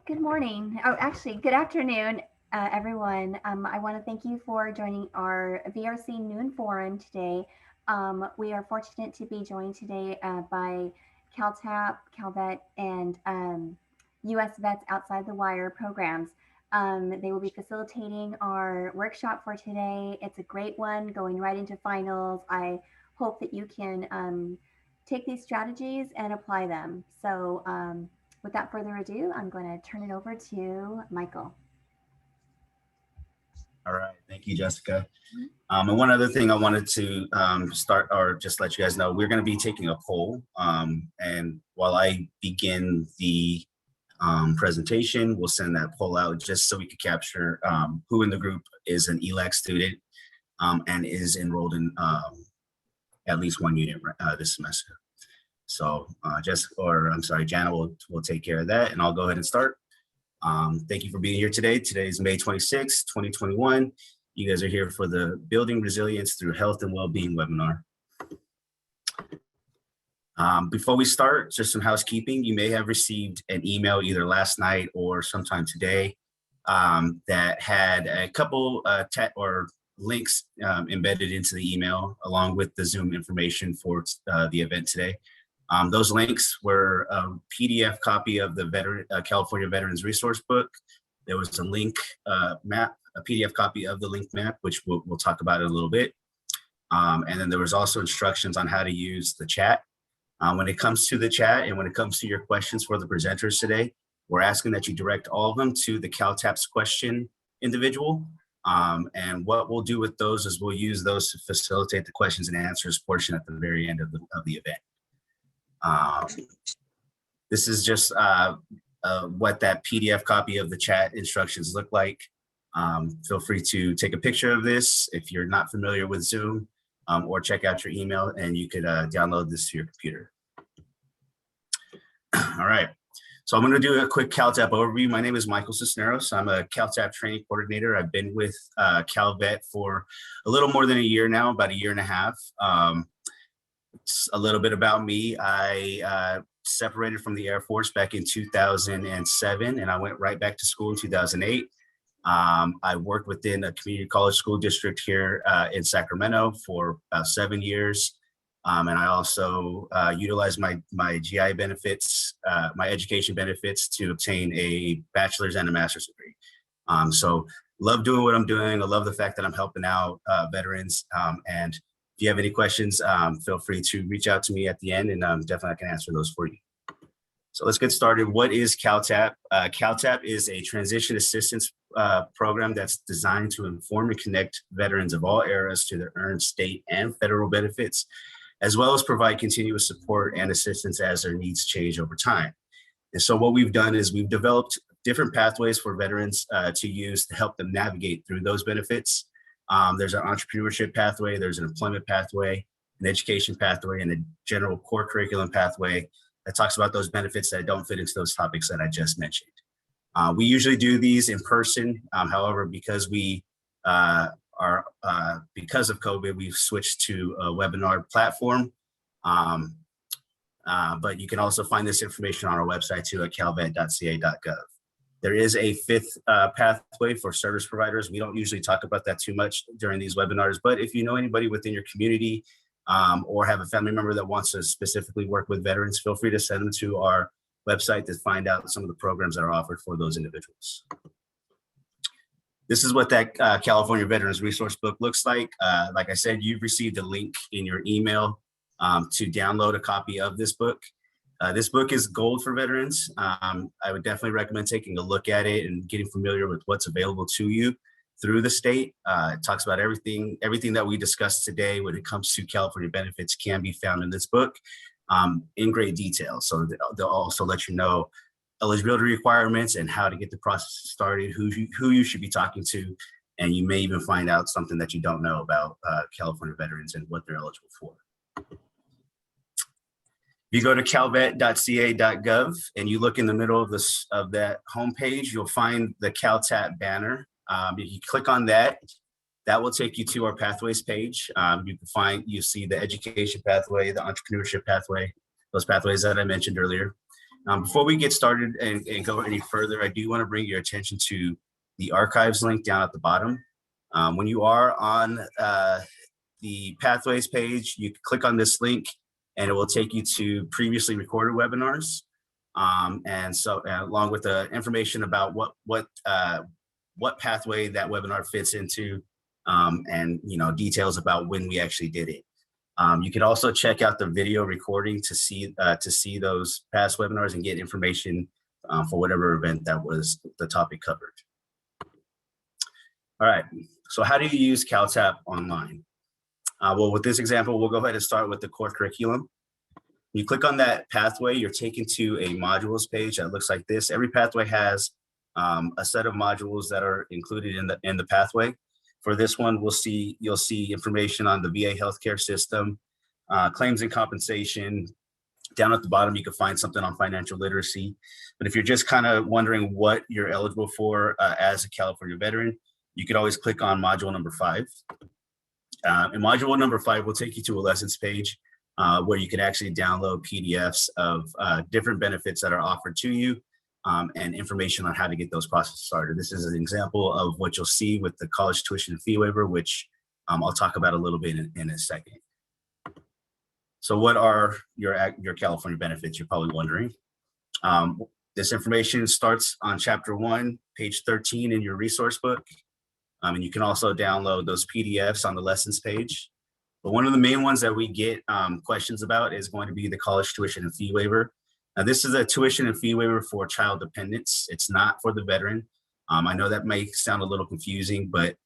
Good morning. Oh, actually, good afternoon, everyone. I want to thank you for joining our VRC Noon Forum today. We are fortunate to be joined today by CalTAP, Calvet, and US Vets Outside the Wire programs. They will be facilitating our workshop for today. It's a great one, going right into finals. I hope that you can take these strategies and apply them. Without further ado, I'm going to turn it over to Michael. All right, thank you, Jessica. And one other thing I wanted to start or just let you guys know, we're going to be taking a poll. And while I begin the presentation, we'll send that poll out just so we can capture who in the group is an ELAC student and is enrolled in at least one unit this semester. So Jana will take care of that, and I'll go ahead and start. Thank you for being here today. Today is May 26, 2021. You guys are here for the Building Resilience Through Health and Wellbeing webinar. Before we start, just some housekeeping. You may have received an email either last night or sometime today that had a couple links embedded into the email along with the Zoom information for the event today. Those links were a PDF copy of the California Veterans Resource Book. There was a link map, a PDF copy of the link map, which we'll talk about in a little bit. And then there was also instructions on how to use the chat. When it comes to the chat and when it comes to your questions for the presenters today, we're asking that you direct all of them to the CalTAP's question individual. And what we'll do with those is we'll use those to facilitate the questions and answers portion at the very end of the event. This is just what that PDF copy of the chat instructions look like. Feel free to take a picture of this if you're not familiar with Zoom, or check out your email and you could download this to your computer. All right, so I'm going to do a quick CalTAP overview. My name is Michael Cisneros. I'm a CalTAP training coordinator. I've been with Calvet for a little more than a year now, about a year and a half. A little bit about me. I separated from the Air Force back in 2007, and I went right back to school in 2008. I worked within a community college school district here in Sacramento for about 7 years. And I also utilized my GI benefits, my education benefits to obtain a bachelor's and a master's degree. So love doing what I'm doing. I love the fact that I'm helping out veterans. And if you have any questions, feel free to reach out to me at the end, and definitely I can answer those for you. So let's get started. What is CalTAP? CalTAP is a transition assistance program that's designed to inform and connect veterans of all eras to their earned state and federal benefits, as well as provide continuous support and assistance as their needs change over time. And so what we've done is we've developed different pathways for veterans to use to help them navigate through those benefits. There's an entrepreneurship pathway, there's an employment pathway, an education pathway, and a general core curriculum pathway that talks about those benefits that don't fit into those topics that I just mentioned. We usually do these in person. However, because because of COVID, we've switched to a webinar platform. But you can also find this information on our website too at calvet.ca.gov. There is a fifth pathway for service providers. We don't usually talk about that too much during these webinars, but if you know anybody within your community or have a family member that wants to specifically work with veterans, feel free to send them to our website to find out some of the programs that are offered for those individuals. This is what that California Veterans Resource Book looks like. Like I said, you've received a link in your email to download a copy of this book. This book is gold for veterans. I would definitely recommend taking a look at it and getting familiar with what's available to you through the state. It talks about everything that we discussed today when it comes to California benefits can be found in this book in great detail. So they'll also let you know eligibility requirements and how to get the process started, who you should be talking to, and you may even find out something that you don't know about California veterans and what they're eligible for. If you go to calvet.ca.gov and you look in the middle of that homepage, you'll find the CalTAP banner. If you click on that, that will take you to our pathways page. You see the education pathway, the entrepreneurship pathway, those pathways that I mentioned earlier. Before we get started and go any further, I do want to bring your attention to the archives link down at the bottom. When you are on the Pathways page, you can click on this link and it will take you to previously recorded webinars. And so along with the information about what pathway that webinar fits into, and details about when we actually did it. You can also check out the video recording to see those past webinars and get information for whatever event that was the topic covered. All right, so how do you use CalTAP online? Well, with this example, we'll go ahead and start with the core curriculum. You click on that pathway, you're taken to a modules page that looks like this. Every pathway has a set of modules that are included in the pathway. For this one, you'll see information on the VA healthcare system, claims and compensation. Down at the bottom, you can find something on financial literacy. But if you're just kind of wondering what you're eligible for as a California veteran, you could always click on module number 5. And module number 5 will take you to a lessons page where you can actually download PDFs of different benefits that are offered to you. And information on how to get those processes started. This is an example of what you'll see with the college tuition and fee waiver, which I'll talk about a little bit in a second. So what are your California benefits, you're probably wondering. This information starts on chapter 1, page 13 in your resource book. And you can also download those PDFs on the lessons page. But one of the main ones that we get questions about is going to be the college tuition and fee waiver. Now, this is a tuition and fee waiver for child dependents. It's not for the veteran. I know that may sound a little confusing, but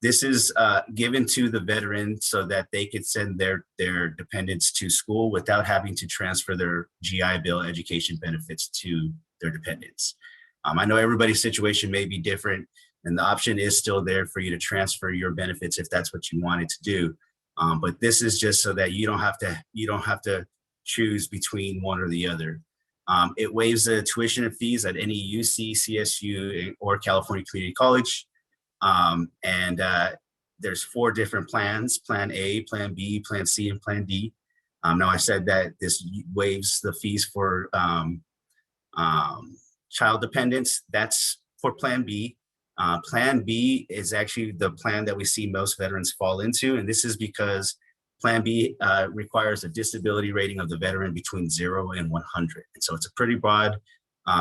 this is given to the veteran so that they could send their dependents to school without having to transfer their GI Bill education benefits to their dependents. I know everybody's situation may be different, and the option is still there for you to transfer your benefits if that's what you wanted to do. But this is just so that you don't have to choose between one or the other. It waives the tuition and fees at any UC, CSU, or California Community College. And there's 4 different plans: Plan A, Plan B, Plan C, and Plan D. Now, I said that this waives the fees for child dependents. That's for Plan B. Plan B is actually the plan that we see most veterans fall into, and this is because Plan B requires a disability rating of the veteran between 0 and 100. And so it's a pretty broad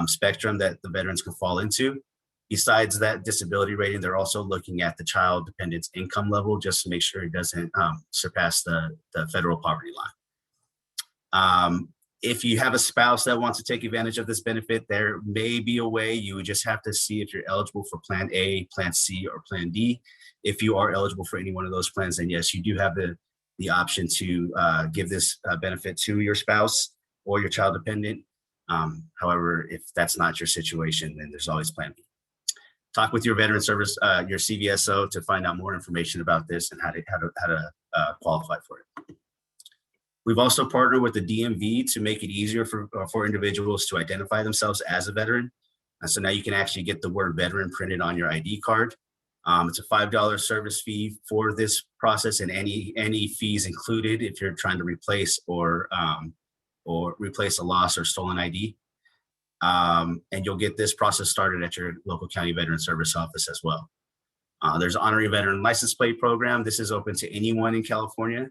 spectrum that the veterans can fall into. Besides that disability rating, they're also looking at the child dependent's income level just to make sure it doesn't surpass the federal poverty line. If you have a spouse that wants to take advantage of this benefit, there may be a way. You would just have to see if you're eligible for Plan A, Plan C, or Plan D. If you are eligible for any one of those plans, then yes, you do have the option to give this benefit to your spouse or your child dependent. However, if that's not your situation, then there's always Plan B. Talk with your veteran service, your CVSO, to find out more information about this and how to qualify for it. We've also partnered with the DMV to make it easier for individuals to identify themselves as a veteran. And so now you can actually get the word veteran printed on your ID card. It's a $5 service fee for this process, and any fees included if you're trying to replace or replace a lost or stolen ID. And you'll get this process started at your local county veteran service office as well. There's an honorary veteran license plate program. This is open to anyone in California.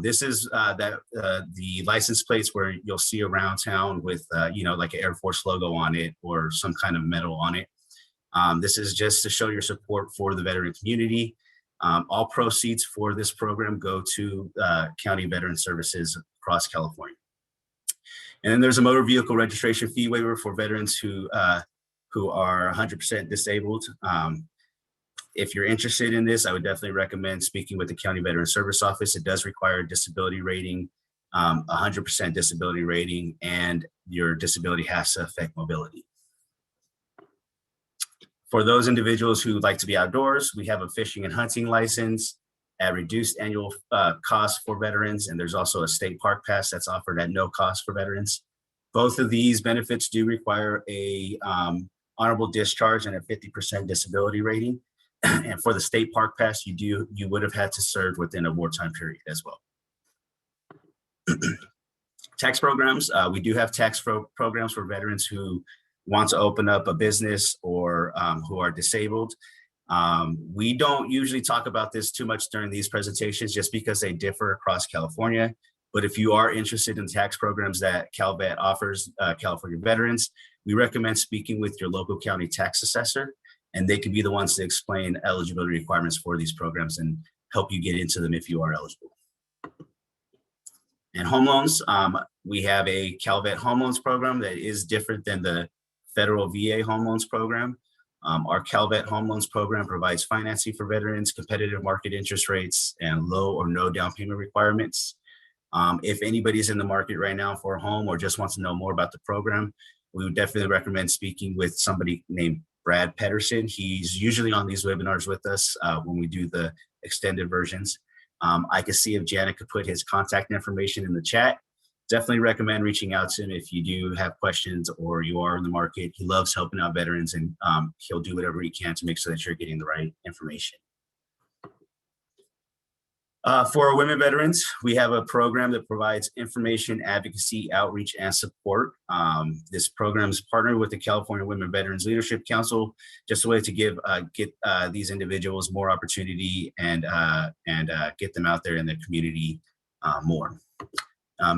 This is the license plates where you'll see around town with like an Air Force logo on it or some kind of medal on it. This is just to show your support for the veteran community. All proceeds for this program go to county veteran services across California. And then there's a motor vehicle registration fee waiver for veterans who are 100% disabled. If you're interested in this, I would definitely recommend speaking with the County Veteran Service Office. It does require a disability rating, 100% disability rating, and your disability has to affect mobility. For those individuals who like to be outdoors, we have a fishing and hunting license at reduced annual cost for veterans, and there's also a state park pass that's offered at no cost for veterans. Both of these benefits do require a honorable discharge and a 50% disability rating. And for the state park pass, you would have had to serve within a wartime period as well. Tax programs, we do have tax programs for veterans who want to open up a business or who are disabled. We don't usually talk about this too much during these presentations just because they differ across California. But if you are interested in tax programs that CalVet offers California veterans, we recommend speaking with your local county tax assessor, and they can be the ones to explain eligibility requirements for these programs and help you get into them if you are eligible. And home loans, we have a CalVet home loans program that is different than the federal VA home loans program. Our CalVet home loans program provides financing for veterans, competitive market interest rates, and low or no down payment requirements. If anybody's in the market right now for a home or just wants to know more about the program, we would definitely recommend speaking with somebody named Brad Pedersen. He's usually on these webinars with us when we do the extended versions. I can see if Janet could put his contact information in the chat. Definitely recommend reaching out to him if you do have questions or you are in the market. He loves helping out veterans, and he'll do whatever he can to make sure that you're getting the right information. For our women veterans, we have a program that provides information, advocacy, outreach, and support. This program is partnered with the California Women Veterans Leadership Council, just a way to get these individuals more opportunity and get them out there in the community more.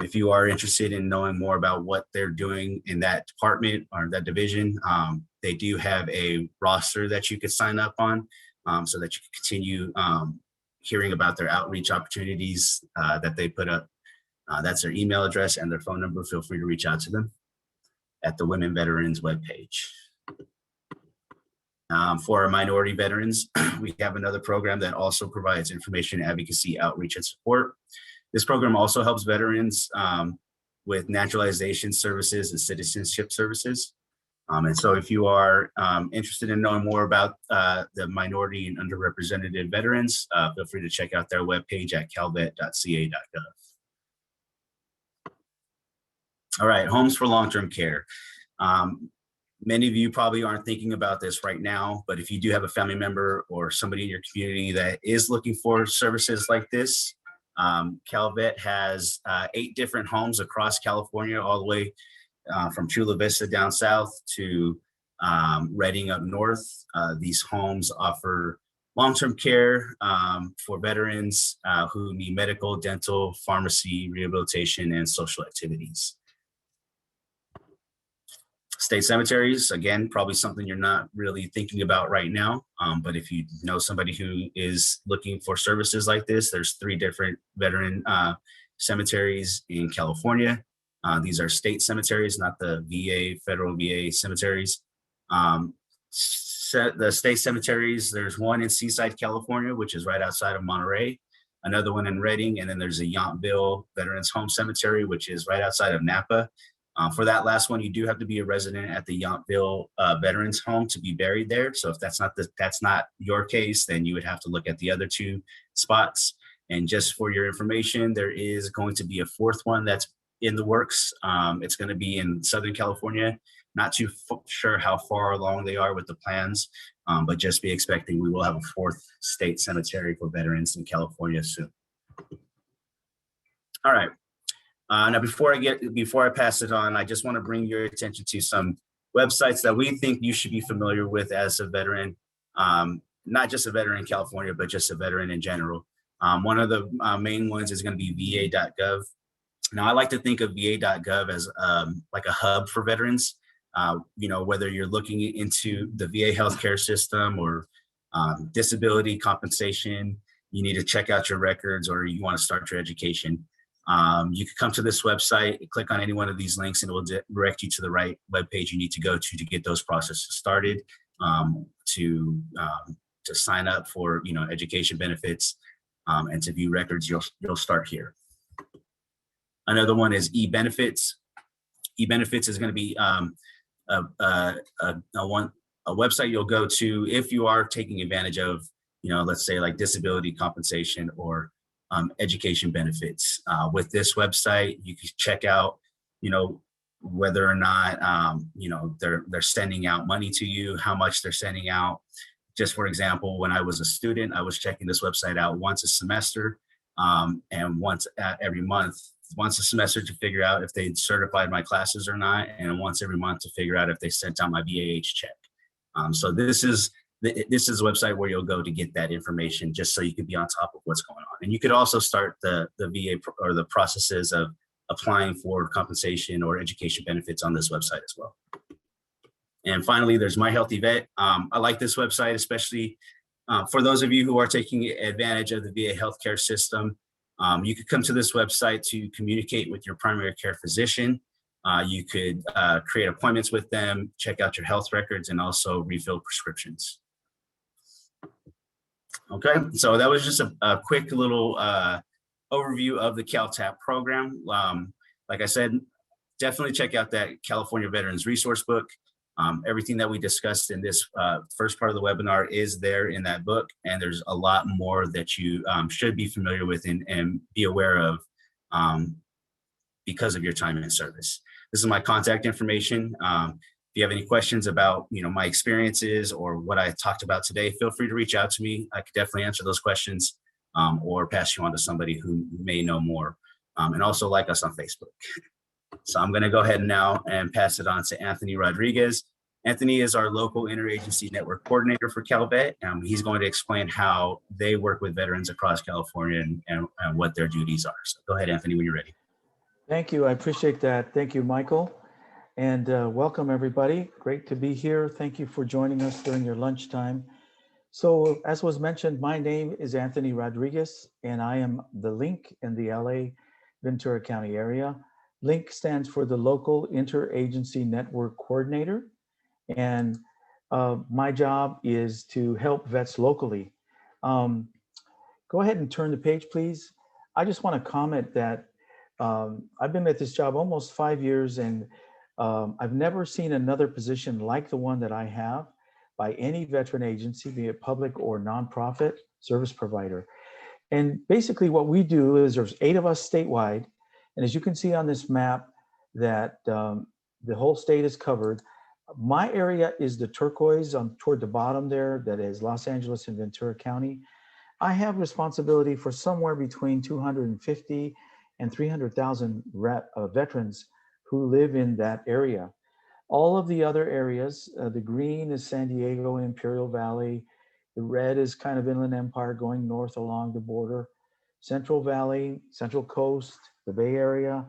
If you are interested in knowing more about what they're doing in that department or that division, they do have a roster that you could sign up on so that you can continue hearing about their outreach opportunities that they put up. That's their email address and their phone number. Feel free to reach out to them at the Women Veterans webpage. For our minority veterans, we have another program that also provides information, advocacy, outreach, and support. This program also helps veterans with naturalization services and citizenship services. And so if you are interested in knowing more about the minority and underrepresented veterans, feel free to check out their webpage at calvet.ca.gov. All right, homes for long-term care. Many of you probably aren't thinking about this right now, but if you do have a family member or somebody in your community that is looking for services like this, Calvet has 8 different homes across California, all the way from Chula Vista down south to Redding up north. These homes offer long-term care for veterans who need medical, dental, pharmacy, rehabilitation, and social activities. State cemeteries, again, probably something you're not really thinking about right now, but if you know somebody who is looking for services like this, there's 3 different veteran cemeteries in California. These are state cemeteries, not the VA, federal VA cemeteries. The state cemeteries, there's one in Seaside, California, which is right outside of Monterey, another one in Redding, and then there's a Yountville Veterans Home Cemetery, which is right outside of Napa. For that last one, you do have to be a resident at the Yountville Veterans Home to be buried there. So if that's not your case, then you would have to look at the other 2 spots. And just for your information, there is going to be a 4th one that's in the works. It's going to be in Southern California. Not too sure how far along they are with the plans, but just be expecting we will have a 4th state cemetery for veterans in California soon. All right. Now, before I pass it on, I just want to bring your attention to some websites that we think you should be familiar with as a veteran, not just a veteran in California, but just a veteran in general. One of the main ones is going to be va.gov. Now, I like to think of va.gov as like a hub for veterans. Whether you're looking into the VA healthcare system or disability compensation, you need to check out your records, or you want to start your education. You can come to this website, click on any one of these links, and it will direct you to the right webpage you need to go to get those processes started, to sign up for education benefits, and to view records. You'll start here. Another one is Ebenefits. Ebenefits is going to be a website you'll go to if you are taking advantage of, let's say like disability compensation or education benefits. With this website, you can check out, whether or not, they're sending out money to you, how much they're sending out. Just for example, when I was a student, I was checking this website out once a semester. and once every month, once a semester to figure out if they certified my classes or not, and once every month to figure out if they sent out my VAH check. So this is a website where you'll go to get that information, just so you can be on top of what's going on. And you could also start the VA or the processes of applying for compensation or education benefits on this website as well. And finally, there's My Healthy Vet. I like this website, especially for those of you who are taking advantage of the VA healthcare system. You could come to this website to communicate with your primary care physician. You could create appointments with them, check out your health records, and also refill prescriptions. Okay, so that was just a quick little overview of the CalTAP program. Like I said, definitely check out that California Veterans Resource Book. Everything that we discussed in this first part of the webinar is there in that book, and there's a lot more that you should be familiar with and be aware of because of your time in service. This is my contact information. If you have any questions about my experiences or what I talked about today, feel free to reach out to me. I could definitely answer those questions or pass you on to somebody who may know more. And also like us on Facebook. So I'm going to go ahead now and pass it on to Anthony Rodriguez. Anthony is our local interagency network coordinator for CalVet. He's going to explain how they work with veterans across California and what their duties are. So go ahead, Anthony, when you're ready. Thank you. I appreciate that. Thank you, Michael. And welcome, everybody. Great to be here. Thank you for joining us during your lunchtime. So as was mentioned, my name is Anthony Rodriguez, and I am the LINC in the LA Ventura County area. LINC stands for the Local Interagency Network Coordinator. And my job is to help vets locally. Go ahead and turn the page, please. I just want to comment that I've been at this job almost 5 years, and I've never seen another position like the one that I have by any veteran agency, be it public or nonprofit service provider. And basically what we do is there's 8 of us statewide. And as you can see on this map that the whole state is covered. My area is the turquoise toward the bottom there, that is Los Angeles and Ventura County. I have responsibility for somewhere between 250 and 300,000 veterans who live in that area. All of the other areas, the green is San Diego and Imperial Valley. The red is kind of Inland Empire going north along the border. Central Valley, Central Coast, the Bay Area,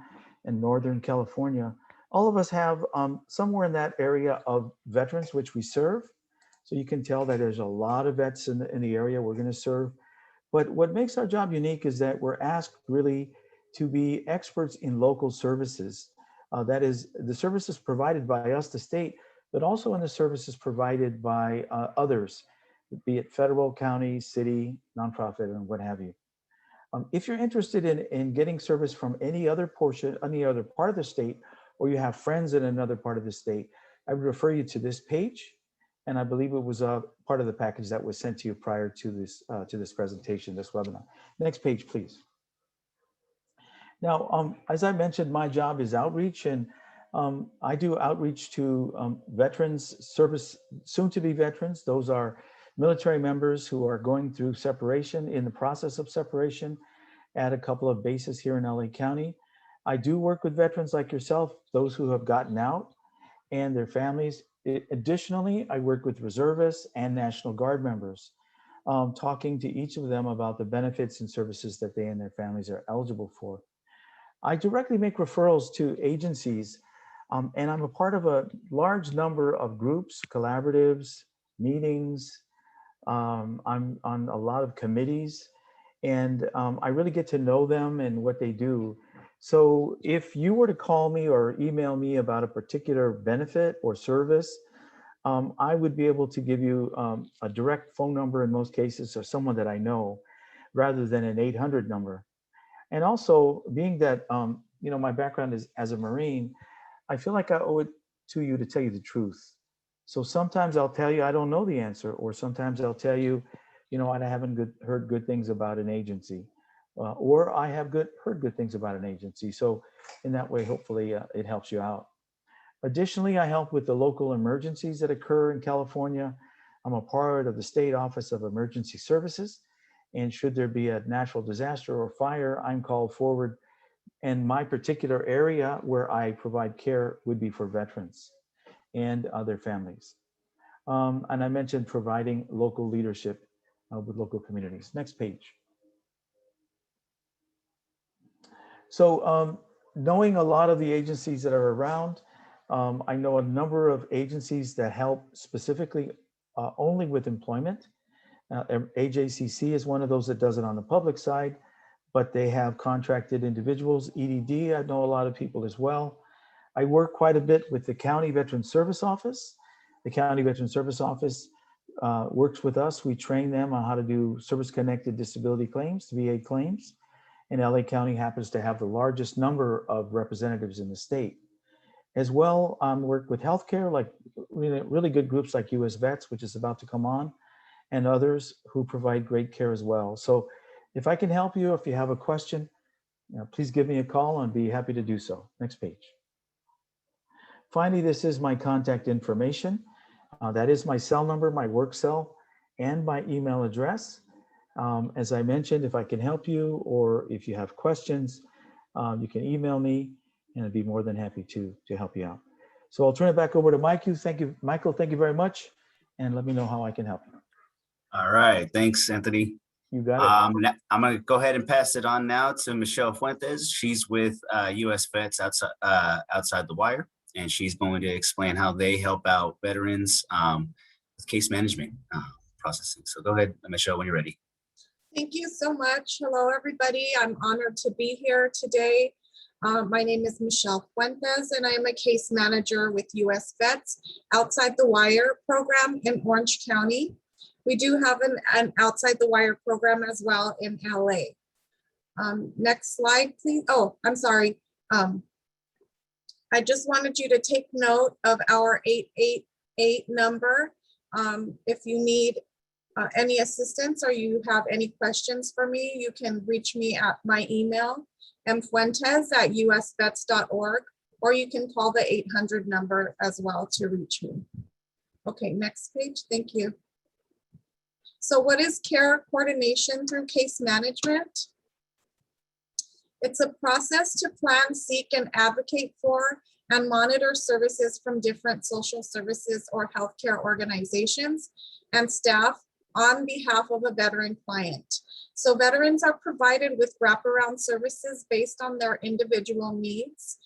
and Northern California. All of us have somewhere in that area of veterans which we serve. So you can tell that there's a lot of vets in the area we're going to serve. But what makes our job unique is that we're asked really to be experts in local services. That is the services provided by us, the state, but also in the services provided by others, be it federal, county, city, nonprofit, and what have you. If you're interested in getting service from any other portion, any other part of the state, or you have friends in another part of the state, I would refer you to this page. And I believe it was a part of the package that was sent to you prior to this presentation, this webinar. Next page, please. Now, as I mentioned, my job is outreach, and I do outreach to veterans, soon-to-be veterans. Those are military members who are going through separation, in the process of separation, at a couple of bases here in LA County. I do work with veterans like yourself, those who have gotten out and their families. Additionally, I work with reservists and National Guard members, talking to each of them about the benefits and services that they and their families are eligible for. I directly make referrals to agencies, and I'm a part of a large number of groups, collaboratives, meetings. I'm on a lot of committees, and I really get to know them and what they do. So if you were to call me or email me about a particular benefit or service, I would be able to give you a direct phone number in most cases, or someone that I know, rather than an 800 number. And also, being that my background is as a Marine, I feel like I owe it to you to tell you the truth. So sometimes I'll tell you I don't know the answer, or sometimes I'll tell you, I haven't heard good things about an agency, or I have heard good things about an agency. So in that way, hopefully it helps you out. Additionally, I help with the local emergencies that occur in California. I'm a part of the State Office of Emergency Services, And should there be a natural disaster or fire, I'm called forward. And my particular area where I provide care would be for veterans and their families. And I mentioned providing local leadership with local communities. Next page. So knowing a lot of the agencies that are around, I know a number of agencies that help specifically only with employment. AJCC is one of those that does it on the public side, but they have contracted individuals. EDD, I know a lot of people as well. I work quite a bit with the County Veteran Service Office. The County Veteran Service Office works with us. We train them on how to do service-connected disability claims, VA claims. And LA County happens to have the largest number of representatives in the state. As well, work with healthcare, like really good groups like US Vets, which is about to come on, and others who provide great care as well. So if I can help you, if you have a question, please give me a call and I'd be happy to do so. Next page. Finally, this is my contact information. That is my cell number, my work cell, and my email address. As I mentioned, if I can help you or if you have questions, you can email me and I'd be more than happy to help you out. So I'll turn it back over to Mike. Thank you, Michael. Thank you very much. And let me know how I can help you. All right. Thanks, Anthony. You got it. I'm going to go ahead and pass it on now to Michelle Fuentes. She's with US Vets outside the wire, and she's going to explain how they help out veterans with case management processing. So go ahead, Michelle, when you're ready. Thank you so much. Hello, everybody. I'm honored to be here today. My name is Michelle Fuentes, and I am a case manager with US Vets Outside the Wire program in Orange County. We do have an Outside the Wire program as well in LA. Next slide, please. Oh, I'm sorry. I just wanted you to take note of our 888 number. If you need any assistance or you have any questions for me, you can reach me at my email, mfuentes@usvets.org, or you can call the 800 number as well to reach me. Okay, next page, thank you. So what is care coordination through case management? It's a process to plan, seek, and advocate for and monitor services from different social services or healthcare organizations and staff on behalf of a veteran client. So veterans are provided with wraparound services based on their individual needs.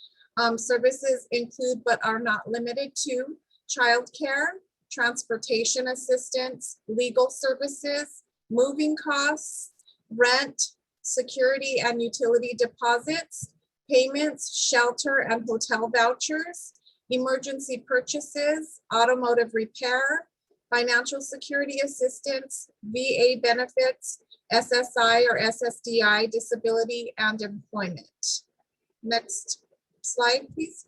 Services include, but are not limited to, childcare, transportation assistance, legal services, moving costs, rent, security and utility deposits, payments, shelter and hotel vouchers, emergency purchases, automotive repair, financial security assistance, VA benefits, SSI or SSDI, disability, and employment. Next slide, please.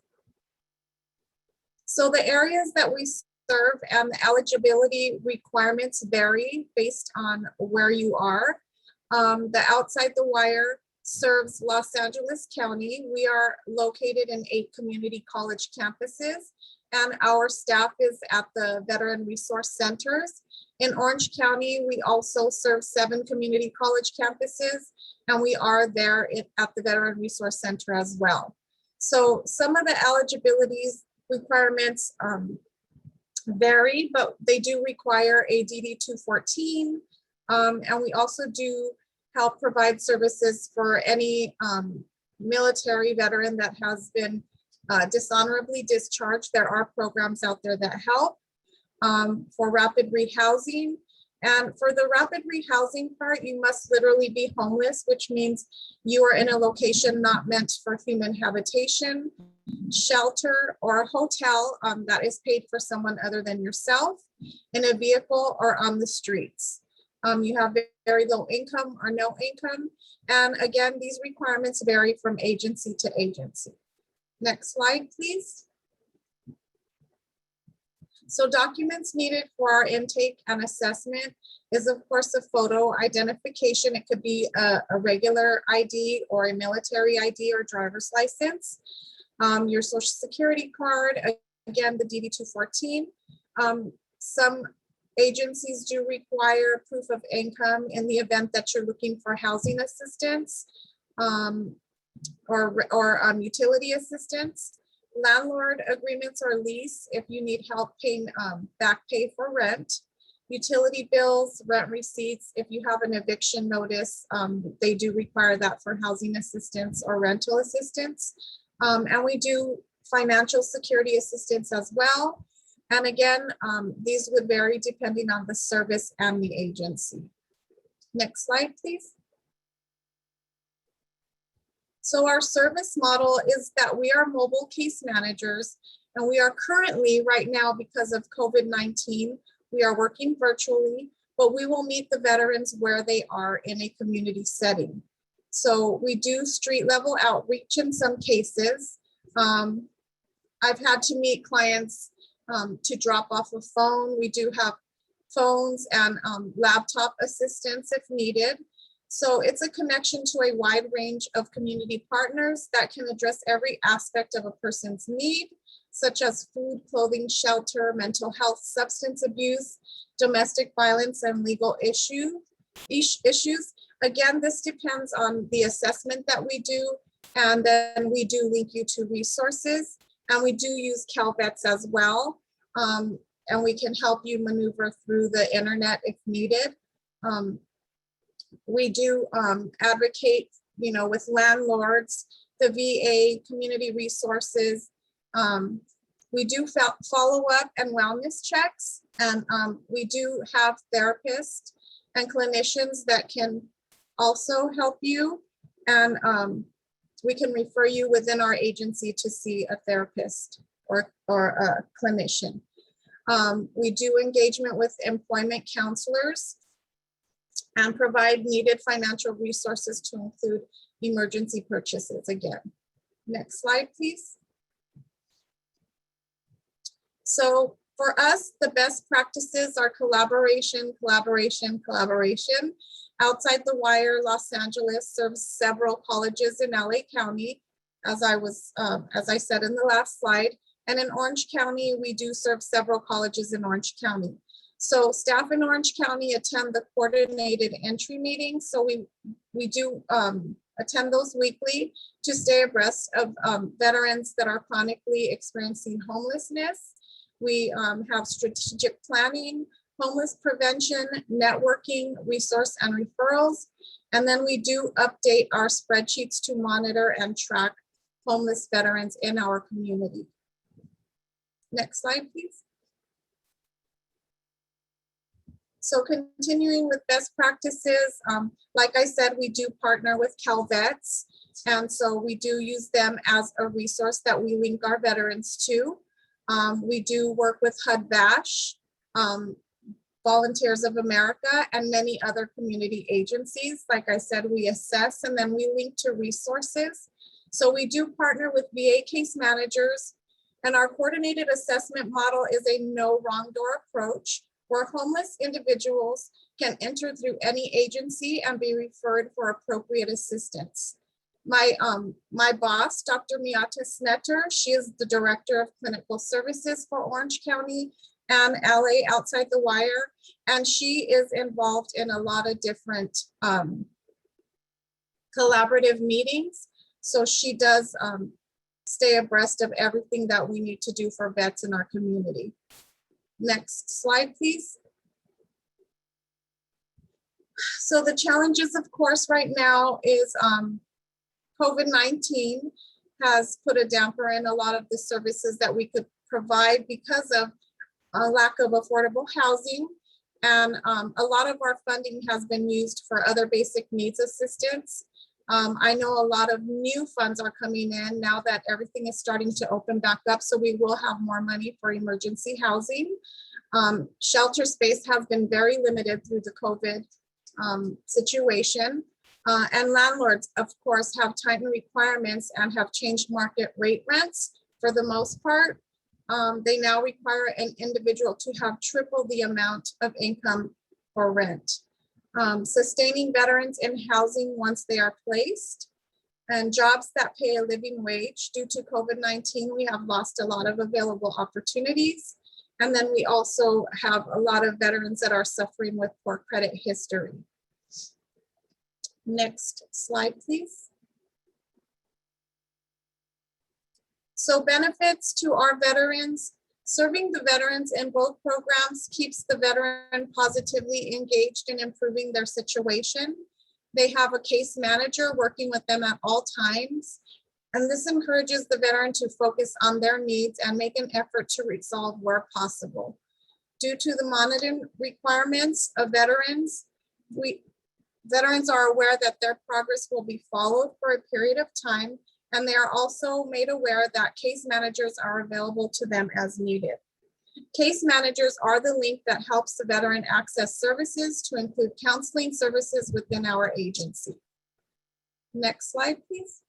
So the areas that we serve and the eligibility requirements vary based on where you are. The Outside the Wire serves Los Angeles County. We are located in 8 community college campuses, and our staff is at the Veteran Resource Centers. In Orange County, we also serve 7 community college campuses, and we are there at the Veteran Resource Center as well. So some of the eligibilities requirements vary, but they do require a DD-214, and we also do help provide services for any military veteran that has been dishonorably discharged. There are programs out there that help for rapid rehousing. And for the rapid rehousing part, you must literally be homeless, which means you are in a location not meant for human habitation, shelter, or a hotel that is paid for someone other than yourself, in a vehicle or on the streets. You have very low income or no income. And again, these requirements vary from agency to agency. Next slide, please. So documents needed for our intake and assessment is, of course, a photo identification. It could be a regular ID or a military ID or driver's license. Your social security card, again, the DD-214. Some Agencies do require proof of income in the event that you're looking for housing assistance or utility assistance. Landlord agreements or lease if you need help paying back pay for rent. Utility bills, rent receipts, if you have an eviction notice, they do require that for housing assistance or rental assistance. And we do financial security assistance as well. And again, these would vary depending on the service and the agency. Next slide, please. So our service model is that we are mobile case managers, and we are currently right now, because of COVID-19, we are working virtually, but we will meet the veterans where they are in a community setting. So we do street level outreach in some cases. I've had to meet clients to drop off a phone. We do have phones and laptop assistance if needed. So it's a connection to a wide range of community partners that can address every aspect of a person's need, such as food, clothing, shelter, mental health, substance abuse, domestic violence, and legal issues. Again, this depends on the assessment that we do, and then we do link you to resources, and we do use CalVets as well, and we can help you maneuver through the internet if needed. We do advocate, with landlords, the VA, community resources. We do follow up and wellness checks, and we do have therapists and clinicians that can also help you, and we can refer you within our agency to see a therapist or a clinician. We do engagement with employment counselors and provide needed financial resources to include emergency purchases again. Next slide, please. So for us, the best practices are collaboration, collaboration, collaboration. Outside the Wire, Los Angeles serves several colleges in LA County, as I said in the last slide. And in Orange County, we do serve several colleges in Orange County. So staff in Orange County attend the coordinated entry meetings. So we do attend those weekly to stay abreast of veterans that are chronically experiencing homelessness. We have strategic planning, homeless prevention, networking, resource and referrals. And then we do update our spreadsheets to monitor and track homeless veterans in our community. Next slide, please. So continuing with best practices, like I said, we do partner with CalVets. And so we do use them as a resource that we link our veterans to. We do work with HUD-VASH, Volunteers of America, and many other community agencies. Like I said, we assess and then we link to resources. So we do partner with VA case managers, and our coordinated assessment model is a no wrong door approach, where homeless individuals can enter through any agency and be referred for appropriate assistance. My boss, Dr. Miata Snetter, she is the Director of Clinical Services for Orange County and LA Outside the Wire, and she is involved in a lot of different collaborative meetings. So she does stay abreast of everything that we need to do for vets in our community. Next slide, please. So the challenges, of course, right now is COVID-19 has put a damper in a lot of the services that we could provide because of a lack of affordable housing. And a lot of our funding has been used for other basic needs assistance. I know a lot of new funds are coming in now that everything is starting to open back up, so we will have more money for emergency housing. Shelter space has been very limited through the COVID situation. And landlords, of course, have tightened requirements and have changed market rate rents for the most part. They now require an individual to have triple the amount of income for rent. Sustaining veterans in housing once they are placed, and jobs that pay a living wage. Due to COVID-19, we have lost a lot of available opportunities. And then we also have a lot of veterans that are suffering with poor credit history. Next slide, please. So benefits to our veterans. Serving the veterans in both programs keeps the veteran positively engaged in improving their situation. They have a case manager working with them at all times. And this encourages the veteran to focus on their needs and make an effort to resolve where possible. Due to the monitoring requirements of veterans, veterans are aware that their progress will be followed for a period of time, and they are also made aware that case managers are available to them as needed. Case managers are the link that helps the veteran access services, to include counseling services within our agency. Next slide, please.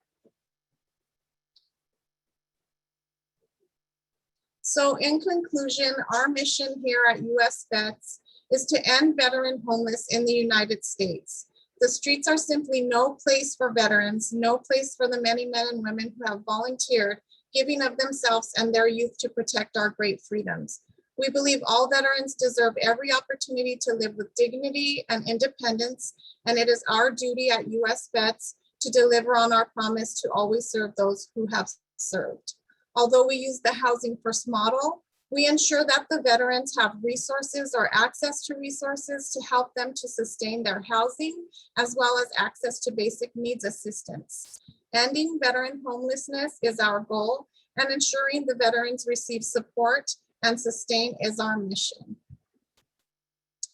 So in conclusion, our mission here at US Vets is to end veteran homeless in the United States. The streets are simply no place for veterans, no place for the many men and women who have volunteered, giving of themselves and their youth to protect our great freedoms. We believe all veterans deserve every opportunity to live with dignity and independence, and it is our duty at US Vets to deliver on our promise to always serve those who have served. Although we use the Housing First model, we ensure that the veterans have resources or access to resources to help them to sustain their housing, as well as access to basic needs assistance. Ending veteran homelessness is our goal, and ensuring the veterans receive support and sustain is our mission.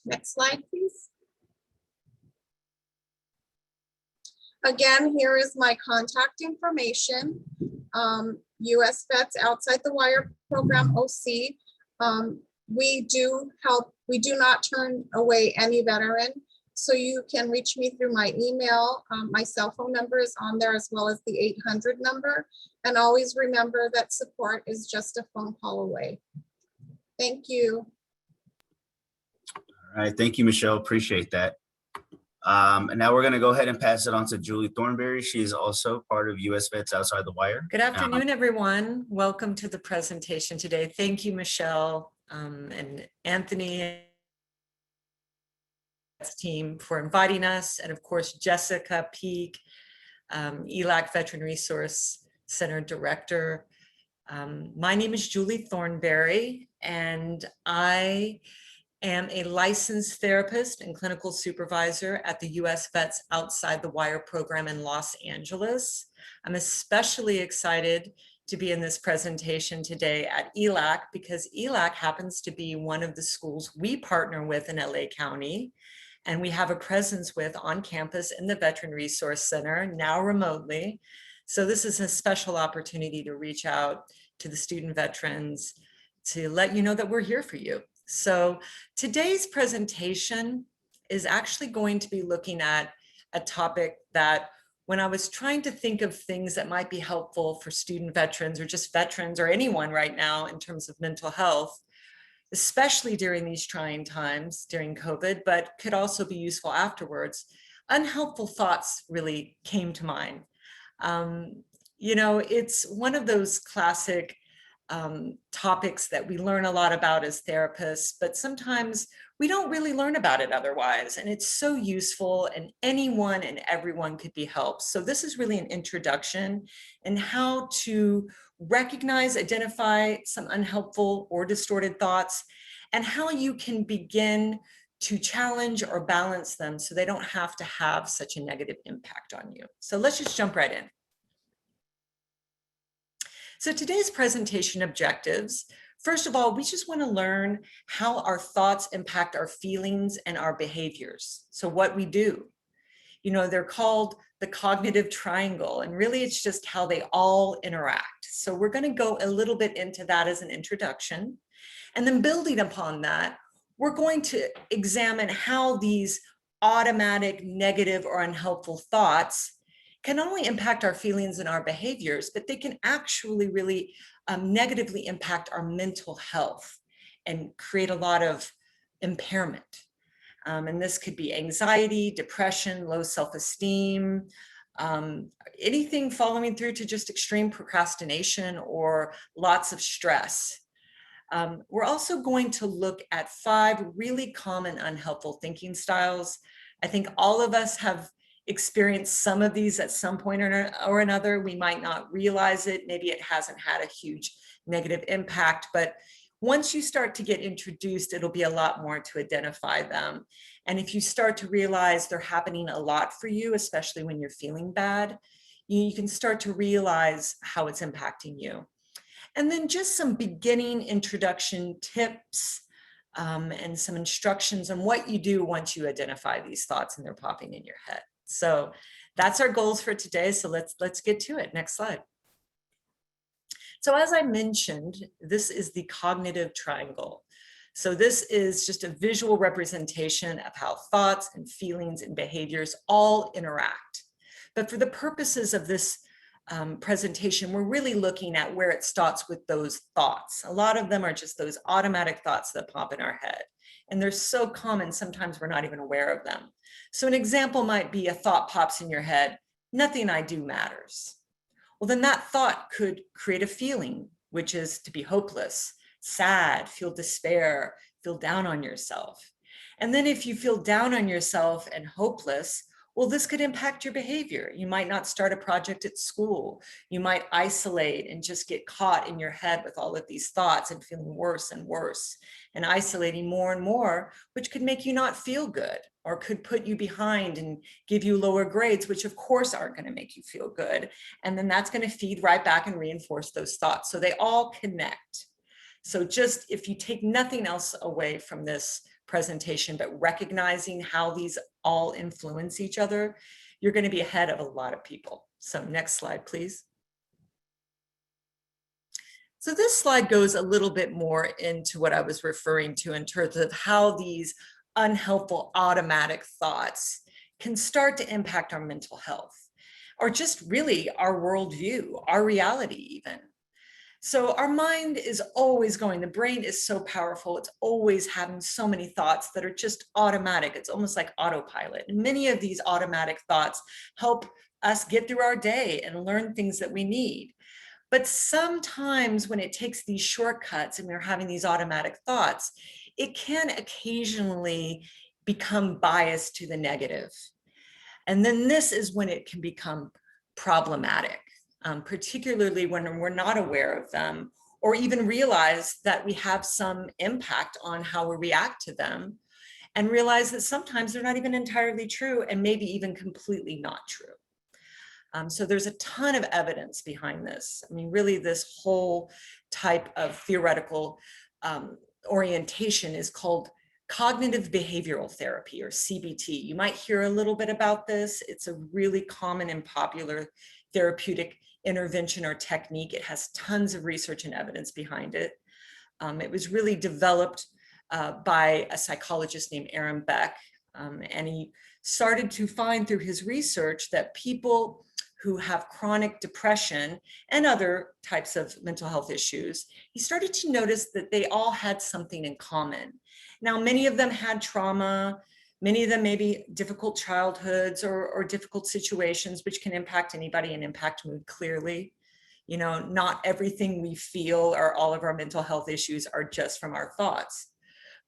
Next slide, please. Again, here is my contact information. US Vets Outside the Wire Program OC. We do help, we do not turn away any veteran. So you can reach me through my email. My cell phone number is on there, as well as the 800 number. And always remember that support is just a phone call away. Thank you. All right, thank you, Michelle. Appreciate that. And now we're going to go ahead and pass it on to Julie Thornberry. She is also part of US Vets Outside the Wire. Good afternoon, everyone. Welcome to the presentation today. Thank you, Michelle and Anthony and team for inviting us, and of course, Jessica Peak, ELAC Veteran Resource Center Director. My name is Julie Thornberry, and I am a licensed therapist and clinical supervisor at the US Vets Outside the Wire program in Los Angeles. I'm especially excited to be in this presentation today at ELAC because ELAC happens to be one of the schools we partner with in LA County, and we have a presence with on campus in the Veteran Resource Center, now remotely. So this is a special opportunity to reach out to the student veterans to let you know that we're here for you. So today's presentation is actually going to be looking at a topic that, when I was trying to think of things that might be helpful for student veterans or just veterans or anyone right now in terms of mental health, especially during these trying times during COVID, but could also be useful afterwards, unhelpful thoughts really came to mind. You know, it's one of those classic topics that we learn a lot about as therapists, but sometimes we don't really learn about it otherwise. And it's so useful, and anyone and everyone could be helped. So this is really an introduction in how to recognize, identify some unhelpful or distorted thoughts, and how you can begin to challenge or balance them so they don't have to have such a negative impact on you. So let's just jump right in. So today's presentation objectives, first of all, we just want to learn how our thoughts impact our feelings and our behaviors. So what we do, you know, they're called the cognitive triangle, and really it's just how they all interact. So we're going to go a little bit into that as an introduction. And then building upon that, we're going to examine how these automatic negative or unhelpful thoughts can not only impact our feelings and our behaviors, but they can actually really negatively impact our mental health and create a lot of impairment. And this could be anxiety, depression, low self-esteem, anything following through to just extreme procrastination or lots of stress. We're also going to look at 5 really common unhelpful thinking styles. I think all of us have experienced some of these at some point or another. We might not realize it. Maybe it hasn't had a huge negative impact, but once you start to get introduced, it'll be a lot more to identify them. And if you start to realize they're happening a lot for you, especially when you're feeling bad, you can start to realize how it's impacting you. And then just some beginning introduction tips and some instructions on what you do once you identify these thoughts and they're popping in your head. So that's our goals for today. So let's get to it. Next slide. So as I mentioned, this is the cognitive triangle. So this is just a visual representation of how thoughts and feelings and behaviors all interact. But for the purposes of this presentation, we're really looking at where it starts with those thoughts. A lot of them are just those automatic thoughts that pop in our head. And they're so common, sometimes we're not even aware of them. So an example might be a thought pops in your head, nothing I do matters. Well, then that thought could create a feeling, which is to be hopeless, sad, feel despair, feel down on yourself. And then if you feel down on yourself and hopeless, well, this could impact your behavior. You might not start a project at school. You might isolate and just get caught in your head with all of these thoughts and feeling worse and worse and isolating more and more, which could make you not feel good or could put you behind and give you lower grades, which of course aren't going to make you feel good. And then that's going to feed right back and reinforce those thoughts. So they all connect. So just if you take nothing else away from this presentation, but recognizing how these all influence each other, you're going to be ahead of a lot of people. So next slide, please. So this slide goes a little bit more into what I was referring to in terms of how these unhelpful automatic thoughts can start to impact our mental health, or just really our worldview, our reality even. So our mind is always going, the brain is so powerful. It's always having so many thoughts that are just automatic. It's almost like autopilot. And many of these automatic thoughts help us get through our day and learn things that we need. But sometimes when it takes these shortcuts and we're having these automatic thoughts, it can occasionally become biased to the negative. And then this is when it can become problematic. Particularly when we're not aware of them or even realize that we have some impact on how we react to them and realize that sometimes they're not even entirely true and maybe even completely not true. So there's a ton of evidence behind this. I mean, really this whole type of theoretical orientation is called cognitive behavioral therapy, or CBT. You might hear a little bit about this. It's a really common and popular therapeutic intervention or technique. It has tons of research and evidence behind it. It was really developed by a psychologist named Aaron Beck, and he started to find through his research that people who have chronic depression and other types of mental health issues, he started to notice that they all had something in common. Now, many of them had trauma, many of them maybe difficult childhoods or difficult situations, which can impact anybody and impact mood clearly. You know, not everything we feel or all of our mental health issues are just from our thoughts.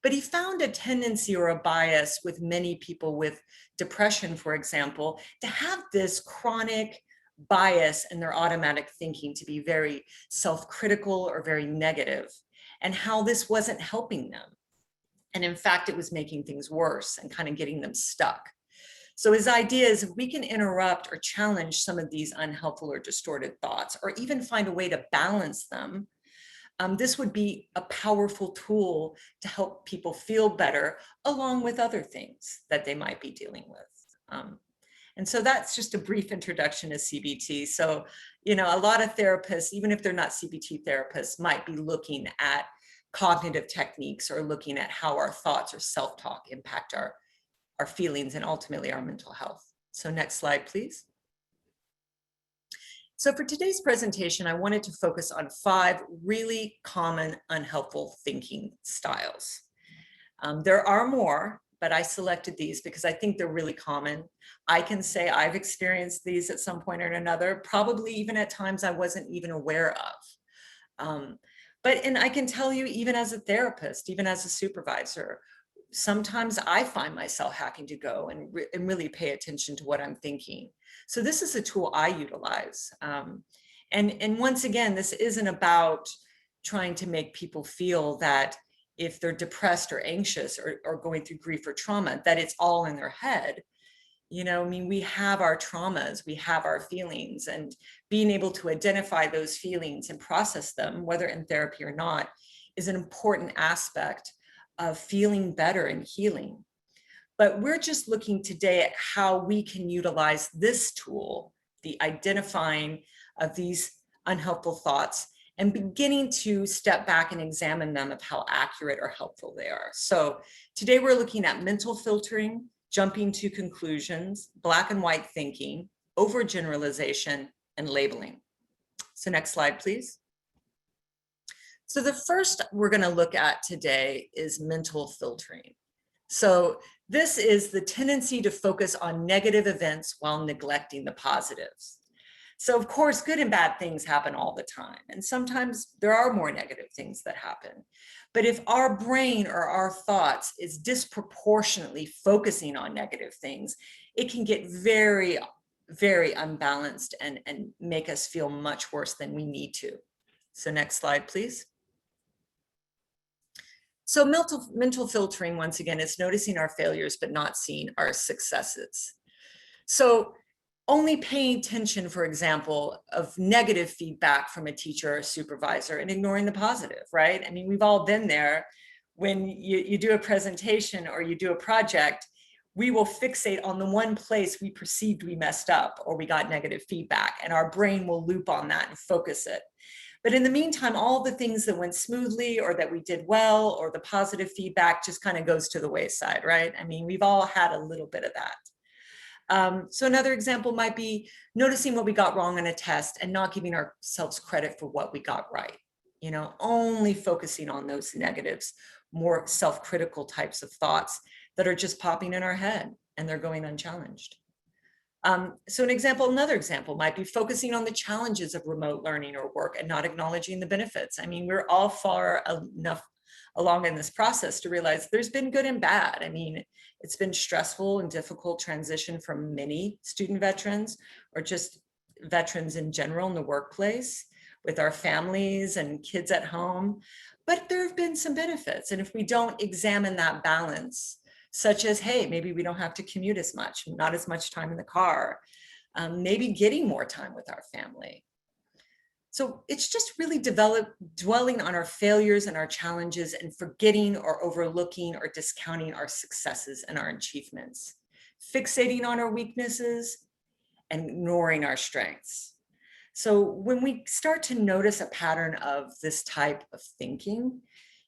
But he found a tendency or a bias with many people with depression, for example, to have this chronic bias in their automatic thinking to be very self-critical or very negative, and how this wasn't helping them. And in fact, it was making things worse and kind of getting them stuck. So his idea is if we can interrupt or challenge some of these unhelpful or distorted thoughts, or even find a way to balance them, this would be a powerful tool to help people feel better, along with other things that they might be dealing with. And so that's just a brief introduction to CBT. So, you know, a lot of therapists, even if they're not CBT therapists, might be looking at cognitive techniques or looking at how our thoughts or self-talk impact our feelings and ultimately our mental health. So next slide, please. So for today's presentation, I wanted to focus on 5 really common unhelpful thinking styles. There are more, but I selected these because I think they're really common. I can say I've experienced these at some point or another, probably even at times I wasn't even aware of. And I can tell you, even as a therapist, even as a supervisor, sometimes I find myself having to go and really pay attention to what I'm thinking. So this is a tool I utilize. And once again, this isn't about trying to make people feel that if they're depressed or anxious or going through grief or trauma, that it's all in their head. I mean, we have our traumas, we have our feelings, and being able to identify those feelings and process them, whether in therapy or not, is an important aspect of feeling better and healing. But we're just looking today at how we can utilize this tool, the identifying of these unhelpful thoughts, and beginning to step back and examine them of how accurate or helpful they are. So today we're looking at mental filtering, jumping to conclusions, black and white thinking, overgeneralization, and labeling. So next slide, please. So the first we're going to look at today is mental filtering. So this is the tendency to focus on negative events while neglecting the positives. So of course, good and bad things happen all the time. And sometimes there are more negative things that happen. But if our brain or our thoughts is disproportionately focusing on negative things, it can get very, very unbalanced and make us feel much worse than we need to. So next slide, please. So mental filtering, once again, is noticing our failures, but not seeing our successes. So only paying attention, for example, of negative feedback from a teacher or supervisor and ignoring the positive, right? I mean, we've all been there. When you do a presentation or you do a project, we will fixate on the one place we perceived we messed up or we got negative feedback, and our brain will loop on that and focus it. But in the meantime, all the things that went smoothly or that we did well or the positive feedback just kind of goes to the wayside, right? I mean, we've all had a little bit of that. So another example might be noticing what we got wrong on a test and not giving ourselves credit for what we got right. Only focusing on those negatives, more self-critical types of thoughts that are just popping in our head and they're going unchallenged. So another example might be focusing on the challenges of remote learning or work and not acknowledging the benefits. I mean, we're all far enough along in this process to realize there's been good and bad. I mean, it's been stressful and difficult transition for many student veterans or just veterans in general in the workplace with our families and kids at home, but there have been some benefits. And if we don't examine that balance, such as, hey, maybe we don't have to commute as much, not as much time in the car, maybe getting more time with our family. So it's just really dwelling on our failures and our challenges and forgetting or overlooking or discounting our successes and our achievements, fixating on our weaknesses and ignoring our strengths. So when we start to notice a pattern of this type of thinking,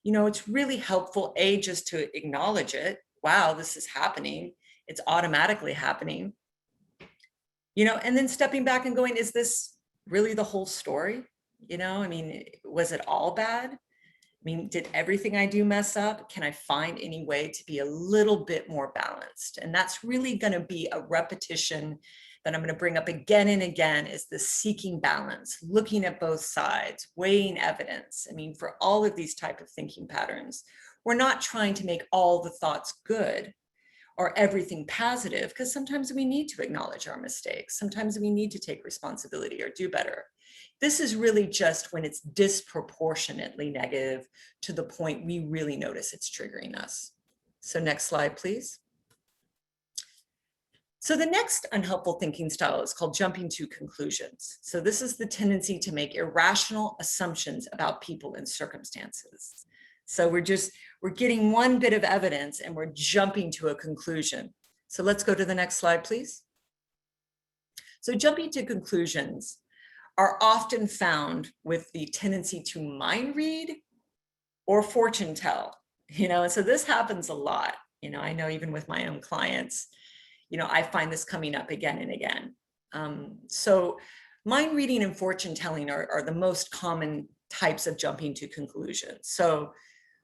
it's really helpful, just to acknowledge it. Wow, this is happening. It's automatically happening. And then stepping back and going, is this really the whole story? I mean, was it all bad? I mean, did everything I do mess up? Can I find any way to be a little bit more balanced? And that's really going to be a repetition that I'm going to bring up again and again, is the seeking balance, looking at both sides, weighing evidence. I mean, for all of these type of thinking patterns, we're not trying to make all the thoughts good or everything positive, because sometimes we need to acknowledge our mistakes. Sometimes we need to take responsibility or do better. This is really just when it's disproportionately negative to the point we really notice it's triggering us. So next slide, please. So the next unhelpful thinking style is called jumping to conclusions. So this is the tendency to make irrational assumptions about people and circumstances. So we're getting one bit of evidence and we're jumping to a conclusion. So let's go to the next slide, please. So jumping to conclusions are often found with the tendency to mind read or fortune tell, and so this happens a lot. I know even with my own clients, I find this coming up again and again. So mind reading and fortune telling are the most common types of jumping to conclusions. So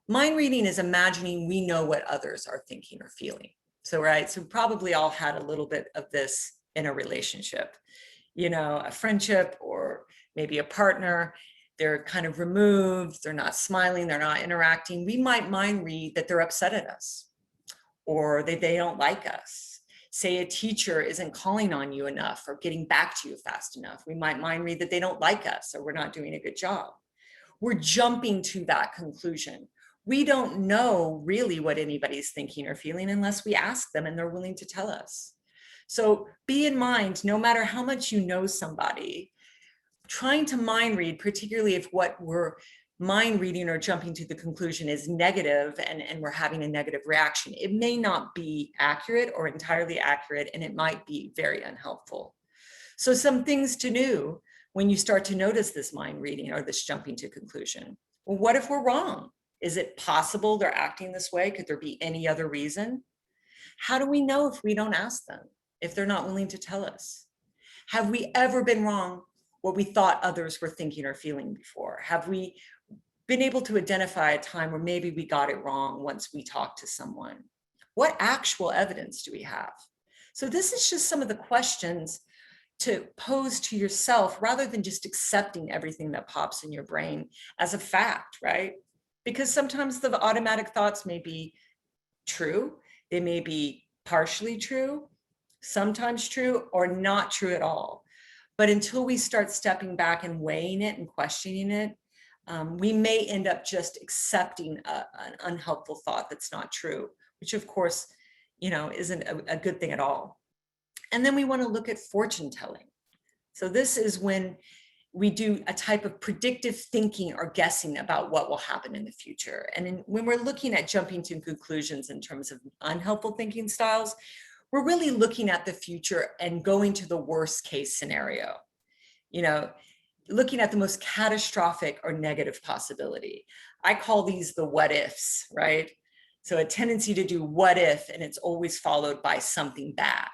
mind reading is imagining we know what others are thinking or feeling. So probably all had a little bit of this in a relationship, a friendship or maybe a partner. they're kind of removed, they're not smiling, they're not interacting, we might mind read that they're upset at us or that they don't like us. Say a teacher isn't calling on you enough or getting back to you fast enough. We might mind read that they don't like us or we're not doing a good job. We're jumping to that conclusion. We don't know really what anybody's thinking or feeling unless we ask them and they're willing to tell us. So be in mind, no matter how much you know somebody, trying to mind read, particularly if what we're mind reading or jumping to the conclusion is negative and we're having a negative reaction, it may not be accurate or entirely accurate, and it might be very unhelpful. So some things to do when you start to notice this mind reading or this jumping to conclusion. Well, what if we're wrong? Is it possible they're acting this way? Could there be any other reason? How do we know if we don't ask them, if they're not willing to tell us? Have we ever been wrong what we thought others were thinking or feeling before? Have we been able to identify a time where maybe we got it wrong once we talked to someone? What actual evidence do we have? So this is just some of the questions to pose to yourself rather than just accepting everything that pops in your brain as a fact, right? Because sometimes the automatic thoughts may be true, they may be partially true, sometimes true, or not true at all. But until we start stepping back and weighing it and questioning it, we may end up just accepting an unhelpful thought that's not true, which of course, isn't a good thing at all. And then we want to look at fortune telling. So this is when we do a type of predictive thinking or guessing about what will happen in the future. And when we're looking at jumping to conclusions in terms of unhelpful thinking styles, we're really looking at the future and going to the worst case scenario, looking at the most catastrophic or negative possibility. I call these the what ifs, right? So a tendency to do what if, and it's always followed by something bad.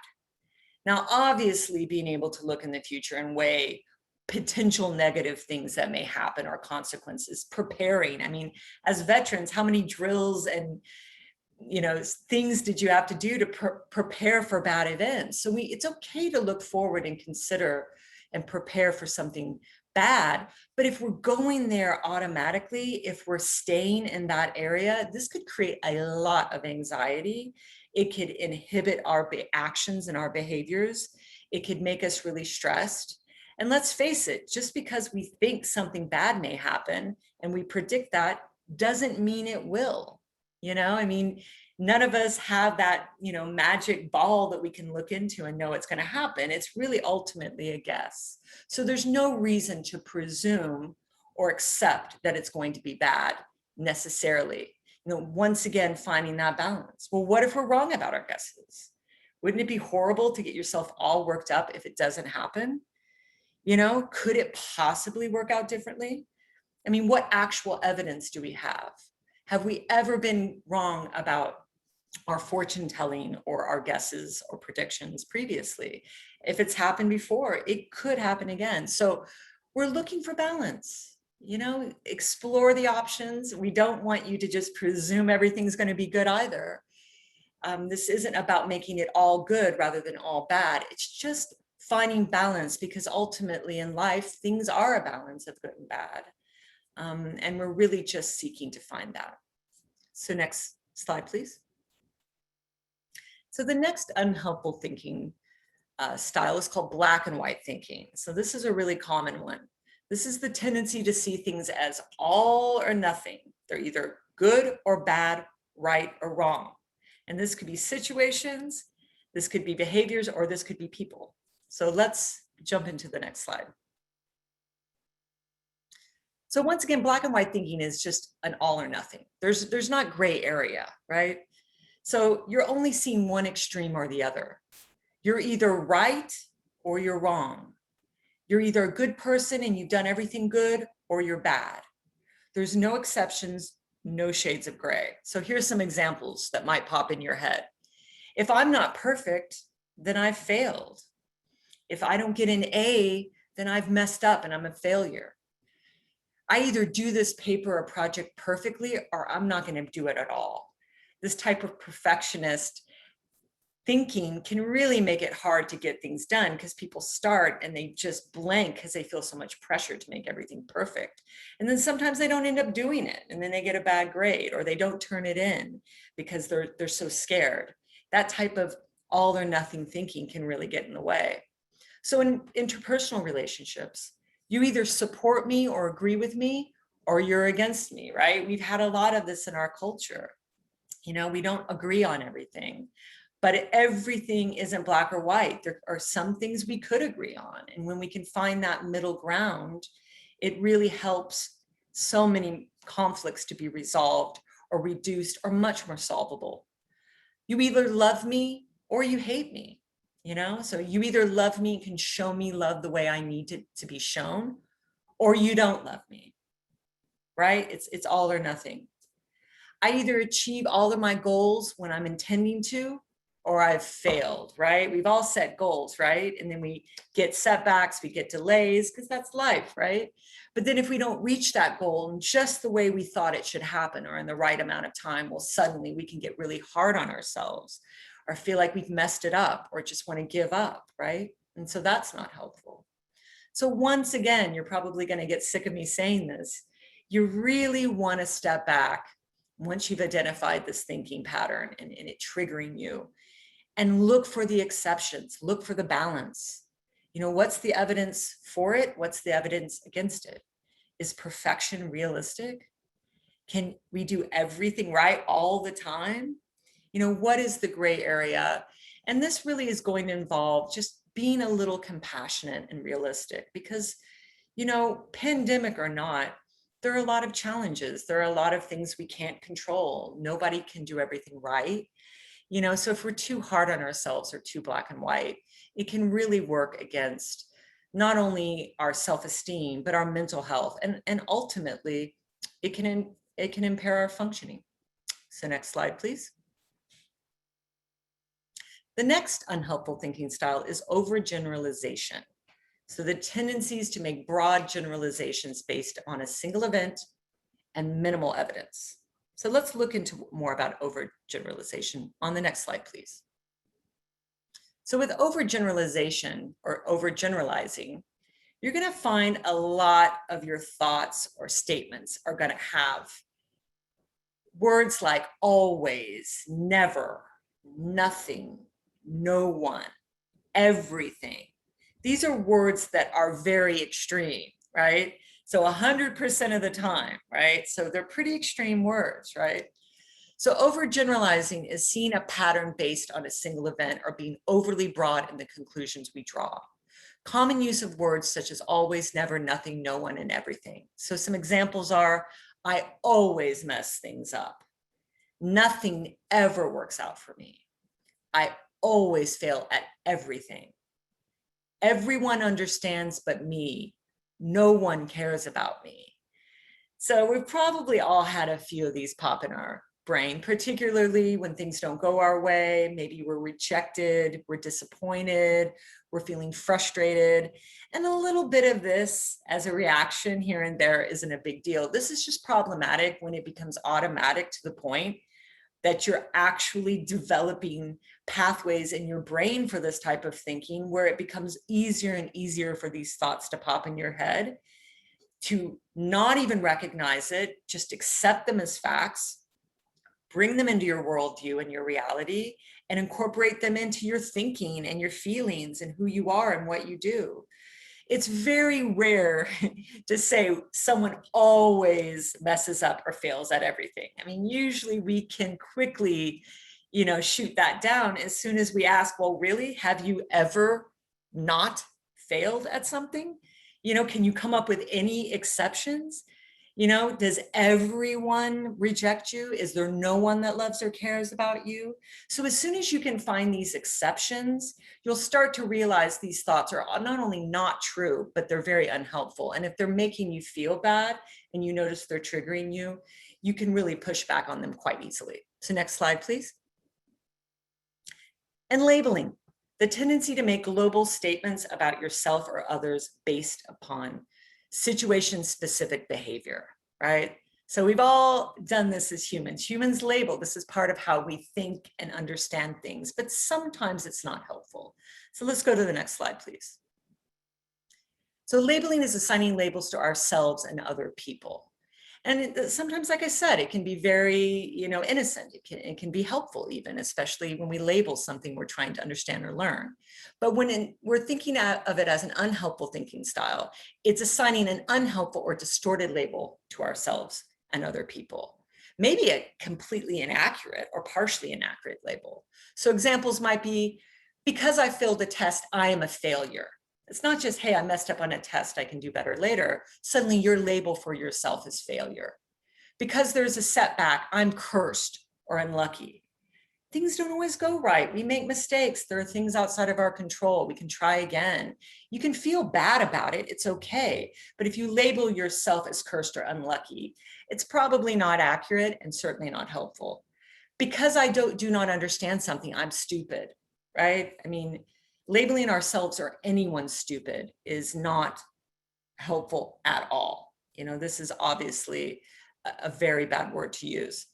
Now, obviously, being able to look in the future and weigh potential negative things that may happen or consequences, preparing. I mean, as veterans, how many drills and things did you have to do to prepare for bad events? So it's okay to look forward and consider and prepare for something bad. But if we're going there automatically, if we're staying in that area, this could create a lot of anxiety. It could inhibit our actions and our behaviors. It could make us really stressed. And let's face it, just because we think something bad may happen and we predict that doesn't mean it will. None of us have that, magic ball that we can look into and know it's going to happen. It's really ultimately a guess. So there's no reason to presume or accept that it's going to be bad necessarily. Once again, finding that balance. Well, what if we're wrong about our guesses? Wouldn't it be horrible to get yourself all worked up if it doesn't happen? Could it possibly work out differently? What actual evidence do we have? Have we ever been wrong about our fortune telling or our guesses or predictions previously? If it's happened before, it could happen again. So we're looking for balance, explore the options. We don't want you to just presume everything's going to be good either. This isn't about making it all good rather than all bad. It's just finding balance, because ultimately in life, things are a balance of good and bad. And we're really just seeking to find that. So next slide, please. So the next unhelpful thinking style is called black and white thinking. So this is a really common one. This is the tendency to see things as all or nothing. They're either good or bad, right or wrong. And this could be situations, this could be behaviors, or this could be people. So let's jump into the next slide. So once again, black and white thinking is just an all or nothing. There's not gray area, right? So you're only seeing one extreme or the other. You're either right or you're wrong. You're either a good person and you've done everything good, or you're bad. There's no exceptions, no shades of gray. So here's some examples that might pop in your head. If I'm not perfect, then I've failed. If I don't get an A, then I've messed up and I'm a failure. I either do this paper or project perfectly, or I'm not going to do it at all. This type of perfectionist thinking can really make it hard to get things done, because people start and they just blank because they feel so much pressure to make everything perfect. And then sometimes they don't end up doing it, and then they get a bad grade, or they don't turn it in because they're so scared. That type of all or nothing thinking can really get in the way. So in interpersonal relationships, you either support me or agree with me, or you're against me, right? We've had a lot of this in our culture. You know, we don't agree on everything, but everything isn't black or white. There are some things we could agree on. And when we can find that middle ground, it really helps so many conflicts to be resolved or reduced or much more solvable. You either love me or you hate me, you know? So you either love me and can show me love the way I need to be shown, or you don't love me, right? It's all or nothing. I either achieve all of my goals when I'm intending to, or I've failed, right? We've all set goals, right? And then we get setbacks, we get delays, because that's life, right? But then if we don't reach that goal in just the way we thought it should happen or in the right amount of time, well, suddenly we can get really hard on ourselves or feel like we've messed it up or just want to give up, right? And so that's not helpful. So once again, you're probably going to get sick of me saying this. You really want to step back once you've identified this thinking pattern and it triggering you, and look for the exceptions, look for the balance. You know, what's the evidence for it? What's the evidence against it? Is perfection realistic? Can we do everything right all the time? You know, what is the gray area? And this really is going to involve just being a little compassionate and realistic, because, you know, pandemic or not, there are a lot of challenges. There are a lot of things we can't control. Nobody can do everything right. You know, so if we're too hard on ourselves or too black and white, it can really work against not only our self-esteem, but our mental health. And ultimately, it can impair our functioning. So next slide, please. The next unhelpful thinking style is overgeneralization. So the tendencies to make broad generalizations based on a single event and minimal evidence. So let's look into more about overgeneralization on the next slide, please. So with overgeneralization or overgeneralizing, you're going to find a lot of your thoughts or statements are going to have words like always, never, nothing, no one, everything. These are words that are very extreme, right? So 100% of the time, right? So they're pretty extreme words, right? So overgeneralizing is seeing a pattern based on a single event or being overly broad in the conclusions we draw. Common use of words such as always, never, nothing, no one, and everything. So some examples are, I always mess things up. Nothing ever works out for me. I always fail at everything. Everyone understands but me. No one cares about me. So we've probably all had a few of these pop in our brain, particularly when things don't go our way. Maybe we're rejected, we're disappointed, we're feeling frustrated. And a little bit of this as a reaction here and there isn't a big deal. This is just problematic when it becomes automatic to the point that you're actually developing pathways in your brain for this type of thinking, where it becomes easier and easier for these thoughts to pop in your head, to not even recognize it, just accept them as facts, bring them into your worldview and your reality, and incorporate them into your thinking and your feelings and who you are and what you do. It's very rare to say someone always messes up or fails at everything. I mean, usually we can quickly, you know, shoot that down as soon as we ask, well, really, have you ever not failed at something? You know, can you come up with any exceptions? You know, does everyone reject you? Is there no one that loves or cares about you? So as soon as you can find these exceptions, you'll start to realize these thoughts are not only not true, but they're very unhelpful. And if they're making you feel bad and you notice they're triggering you, you can really push back on them quite easily. So next slide, please. And labeling, the tendency to make global statements about yourself or others based upon situation-specific behavior, right? So we've all done this as humans. Humans label. This is part of how we think and understand things, but sometimes it's not helpful. So let's go to the next slide, please. So labeling is assigning labels to ourselves and other people. And sometimes, like I said, it can be very, innocent. It can be helpful even, especially when we label something we're trying to understand or learn. But when we're thinking of it as an unhelpful thinking style, it's assigning an unhelpful or distorted label to ourselves and other people. Maybe a completely inaccurate or partially inaccurate label. So examples might be, because I failed a test, I am a failure. It's not just, hey, I messed up on a test, I can do better later. Suddenly your label for yourself is failure. Because there's a setback, I'm cursed or unlucky. Things don't always go right. We make mistakes. There are things outside of our control. We can try again. You can feel bad about it. It's okay. But if you label yourself as cursed or unlucky, it's probably not accurate and certainly not helpful. Because I do not understand something, I'm stupid, right? I mean, labeling ourselves or anyone stupid is not helpful at all. This is obviously a very bad word to use.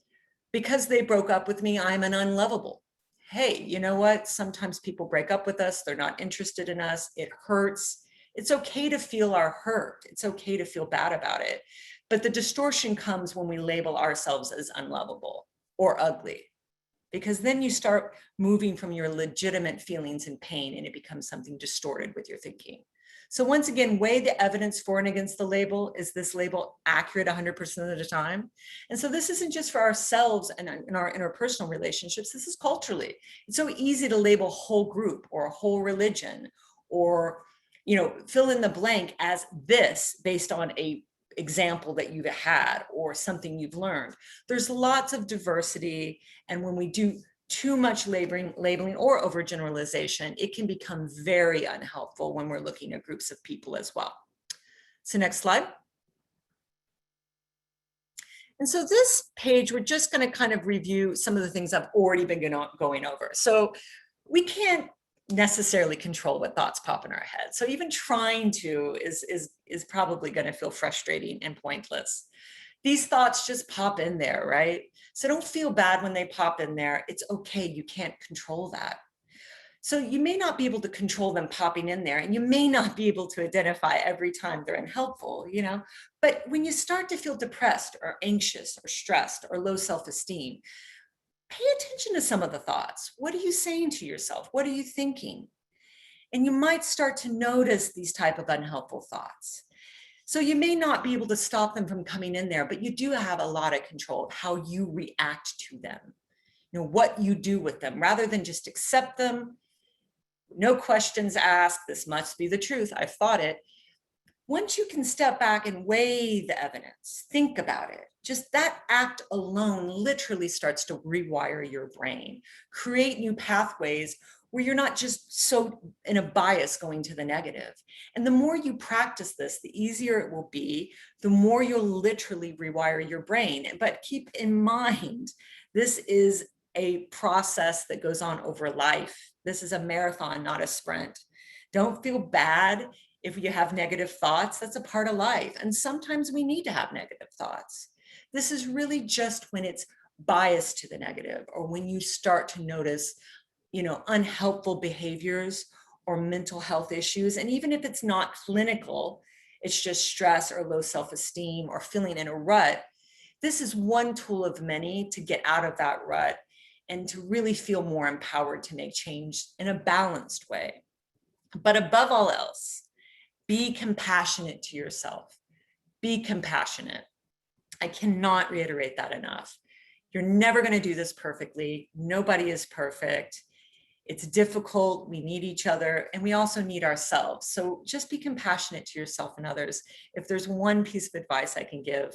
Because they broke up with me, I'm an unlovable. Hey, you know what? Sometimes people break up with us. They're not interested in us. It hurts. It's okay to feel our hurt. It's okay to feel bad about it. But the distortion comes when we label ourselves as unlovable or ugly, because then you start moving from your legitimate feelings and pain and it becomes something distorted with your thinking. So once again, weigh the evidence for and against the label. Is this label accurate 100% of the time? And so this isn't just for ourselves and in our interpersonal relationships, this is culturally. It's so easy to label a whole group or a whole religion or, fill in the blank as this based on a example that you've had or something you've learned. There's lots of diversity. And when we do too much labeling or overgeneralization, it can become very unhelpful when we're looking at groups of people as well. So next slide. And so this page, we're just going to kind of review some of the things I've already been going over. So we can't necessarily control what thoughts pop in our head. So even trying to is probably going to feel frustrating and pointless. These thoughts just pop in there, right? So don't feel bad when they pop in there. It's okay. You can't control that. So you may not be able to control them popping in there, and you may not be able to identify every time they're unhelpful, but when you start to feel depressed or anxious or stressed or low self-esteem, pay attention to some of the thoughts. What are you saying to yourself? What are you thinking? And you might start to notice these type of unhelpful thoughts. So you may not be able to stop them from coming in there, but you do have a lot of control of how you react to them, what you do with them, rather than just accept them. No questions asked. This must be the truth. I've thought it. Once you can step back and weigh the evidence, think about it, just that act alone literally starts to rewire your brain, create new pathways where you're not just so in a bias going to the negative. And the more you practice this, the easier it will be, the more you'll literally rewire your brain. But keep in mind, this is a process that goes on over life. This is a marathon, not a sprint. Don't feel bad if you have negative thoughts. That's a part of life. And sometimes we need to have negative thoughts. This is really just when it's biased to the negative, or when you start to notice, unhelpful behaviors or mental health issues. And even if it's not clinical, it's just stress or low self-esteem or feeling in a rut. This is one tool of many to get out of that rut and to really feel more empowered to make change in a balanced way. But above all else, be compassionate to yourself. Be compassionate. I cannot reiterate that enough. You're never going to do this perfectly. Nobody is perfect. It's difficult. We need each other, and we also need ourselves. So just be compassionate to yourself and others. If there's one piece of advice I can give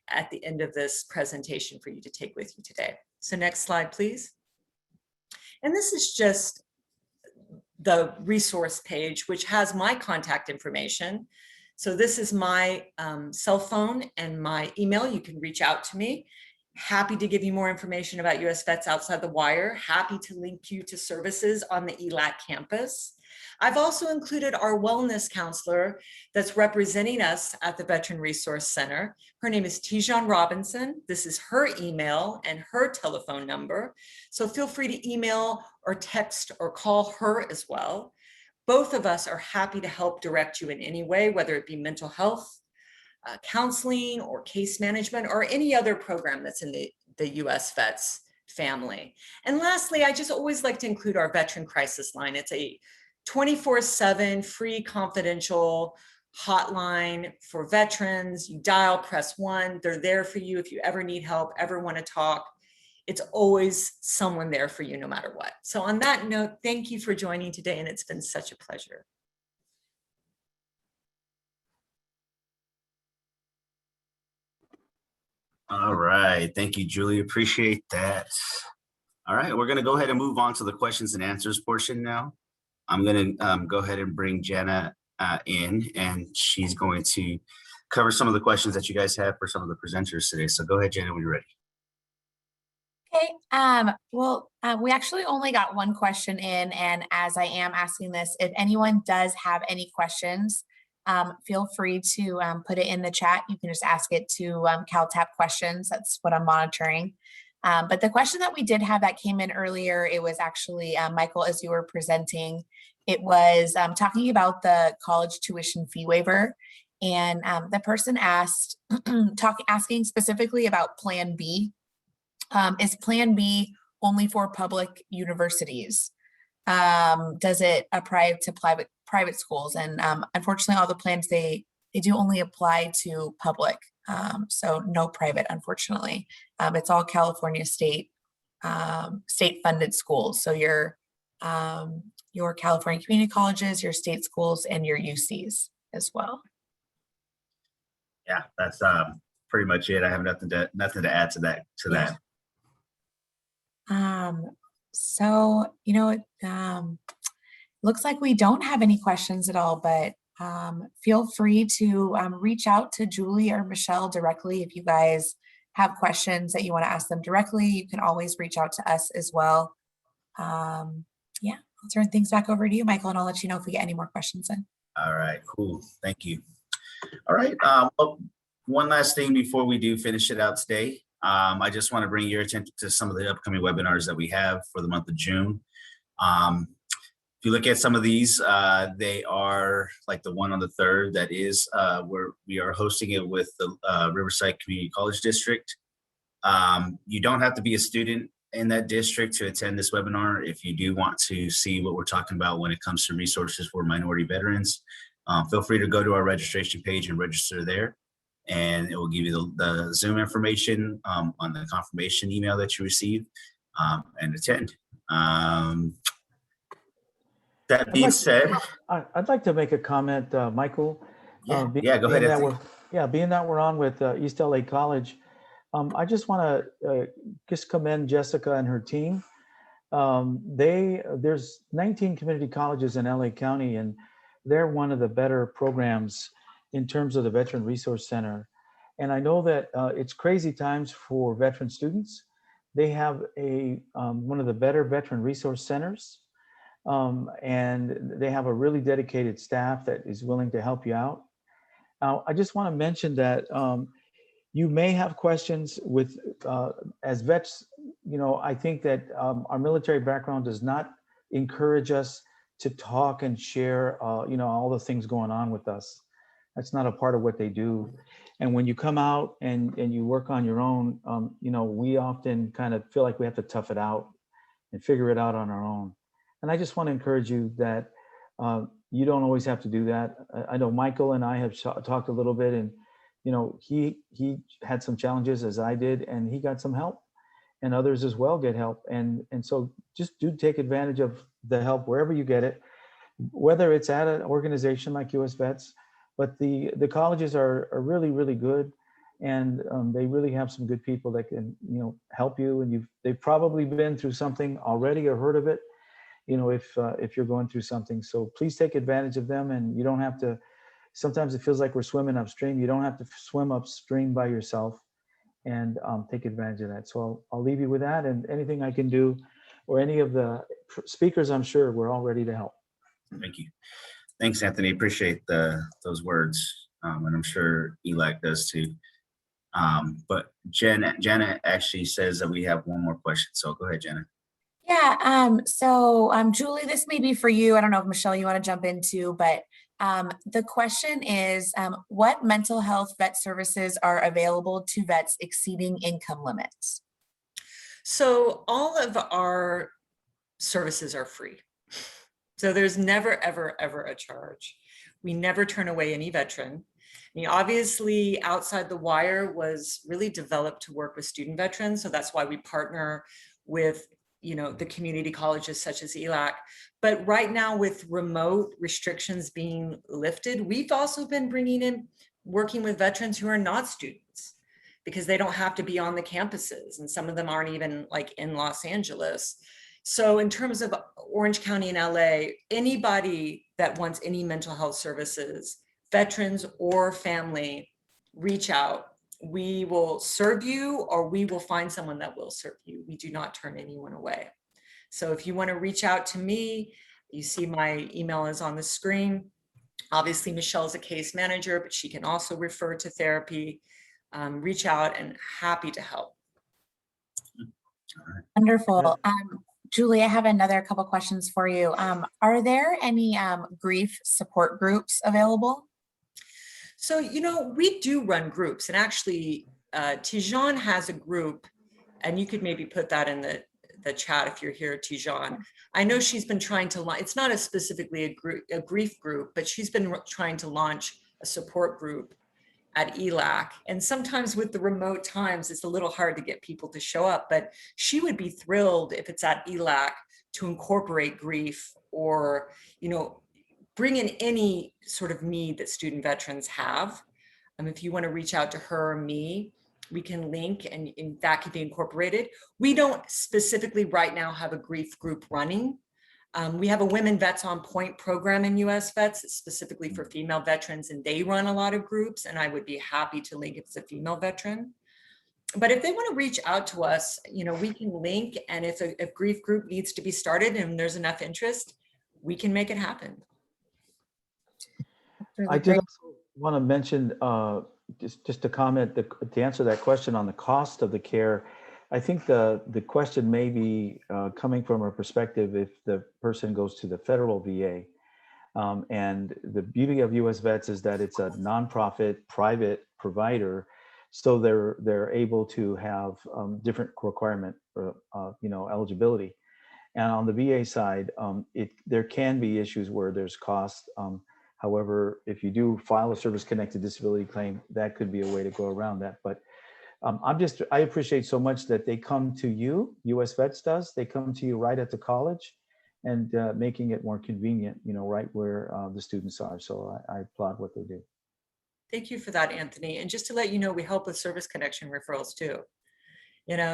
at the end of this presentation for you to take with you today. So next slide, please. And this is just the resource page, which has my contact information. So this is my cell phone and my email. You can reach out to me. Happy to give you more information about US Vets Outside the Wire. Happy to link you to services on the ELAC campus. I've also included our wellness counselor that's representing us at the Veteran Resource Center. Her name is Tijan Robinson. This is her email and her telephone number. So feel free to email or text or call her as well. Both of us are happy to help direct you in any way, whether it be mental health, counseling, or case management, or any other program that's in the US Vets family. And lastly, I just always like to include our Veteran Crisis Line. It's a 24/7 free confidential hotline for veterans. You dial, press 1. They're there for you if you ever need help, ever want to talk. It's always someone there for you no matter what. So on that note, thank you for joining today, and it's been such a pleasure. All right. Thank you, Julie. Appreciate that. All right. We're going to go ahead and move on to the questions and answers portion now. I'm going to go ahead and bring Jenna in, and she's going to cover some of the questions that you guys have for some of the presenters today. So go ahead, Jenna, when you're ready. Okay, we actually only got one question in, and as I am asking this, if anyone does have any questions, feel free to put it in the chat. You can just ask it to CalTAP questions. That's what I'm monitoring. But the question that we did have that came in earlier, it was actually, Michael, as you were presenting, it was talking about the college tuition fee waiver. And the person asked, asking specifically about Plan B. Is Plan B only for public universities? Does it apply to private schools? And unfortunately, all the plans, they do only apply to public, so no private, unfortunately. It's all California state funded schools. So your California community colleges, your state schools, and your UCs as well. Yeah, that's pretty much it. I have nothing to add to that. Yeah. So, you know, looks like we don't have any questions at all, but feel free to reach out to Julie or Michelle directly if you guys have questions that you want to ask them directly. You can always reach out to us as well. Yeah, I'll turn things back over to you, Michael, and I'll let you know if we get any more questions in. All right, cool. Thank you. All right. Well, one last thing before we do finish it out today. I just want to bring your attention to some of the upcoming webinars that we have for the month of June. If you look at some of these, they are like the one on the 3rd, that is where we are hosting it with the Riverside Community College District. You don't have to be a student in that district to attend this webinar. If you do want to see what we're talking about when it comes to resources for minority veterans, feel free to go to our registration page and register there. And it will give you the Zoom information on the confirmation email that you receive and attend. That being said, I'd like to make a comment, Michael. Yeah, go ahead. Being that we're on with East LA College, I just want to just commend Jessica and her team. There's 19 community colleges in LA County, and they're one of the better programs in terms of the Veteran Resource Center. And I know that it's crazy times for veteran students. They have one of the better Veteran Resource Centers, and they have a really dedicated staff that is willing to help you out. Now, I just want to mention that you may have questions with, as vets, you know, I think that our military background does not encourage us to talk and share, you know, all the things going on with us. That's not a part of what they do. And when you come out and you work on your own, you know, we often kind of feel like we have to tough it out and figure it out on our own. And I just want to encourage you that you don't always have to do that. I know Michael and I have talked a little bit, and, you know, he had some challenges as I did, and he got some help, and others as well get help. And so just do take advantage of the help wherever you get it, whether it's at an organization like US Vets. But the colleges are really, really good, and they really have some good people that can, you know, help you. And they've probably been through something already or heard of it, you know, if you're going through something. So please take advantage of them, and you don't have to. Sometimes it feels like we're swimming upstream. You don't have to swim upstream by yourself, and take advantage of that. So I'll leave you with that, and anything I can do, or any of the speakers, I'm sure we're all ready to help. Thank you. Thanks, Anthony. Appreciate those words. And I'm sure ELAC does too. But Jenna actually says that we have one more question. So go ahead, Jenna. Yeah, Julie, this may be for you. I don't know if Michelle, you want to jump into, but the question is, what mental health vet services are available to vets exceeding income limits? So all of our services are free. So there's never, ever, ever a charge. We never turn away any veteran. I mean, obviously, Outside the Wire was really developed to work with student veterans. So that's why we partner with, the community colleges such as ELAC. But right now, with remote restrictions being lifted, we've also been working with veterans who are not students, because they don't have to be on the campuses. And some of them aren't even like in Los Angeles. So in terms of Orange County and LA, anybody that wants any mental health services, veterans or family, reach out. We will serve you, or we will find someone that will serve you. We do not turn anyone away. So if you want to reach out to me, you see my email is on the screen. Obviously, Michelle's a case manager, but she can also refer to therapy. Reach out, and happy to help. Wonderful. Julie, I have another couple questions for you. Are there any grief support groups available? So, we do run groups, and actually Tijan has a group, and you could maybe put that in the chat if you're here, Tijan. I know she's been trying to launch, it's not specifically a grief group, but she's been trying to launch a support group at ELAC. And sometimes with the remote times, it's a little hard to get people to show up, but she would be thrilled if it's at ELAC to incorporate grief, or, bring in any sort of need that student veterans have. If you want to reach out to her or me, we can link, and that could be incorporated. We don't specifically right now have a grief group running. We have a Women Vets on Point program in US Vets, specifically for female veterans, and they run a lot of groups, and I would be happy to link if it's a female veteran. But if they want to reach out to us, we can link, and if a grief group needs to be started and there's enough interest, we can make it happen. I did also want to mention, just to comment, to answer that question on the cost of the care. I think the question may be coming from a perspective if the person goes to the federal VA. And the beauty of US Vets is that it's a nonprofit private provider. So they're able to have different requirement for, eligibility. And on the VA side, there can be issues where there's cost. However, if you do file a service-connected disability claim, that could be a way to go around that. But I appreciate so much that they come to you, US Vets does, they come to you right at the college, and making it more convenient, right where the students are. So I applaud what they do. Thank you for that, Anthony. And just to let you know, we help with service connection referrals too.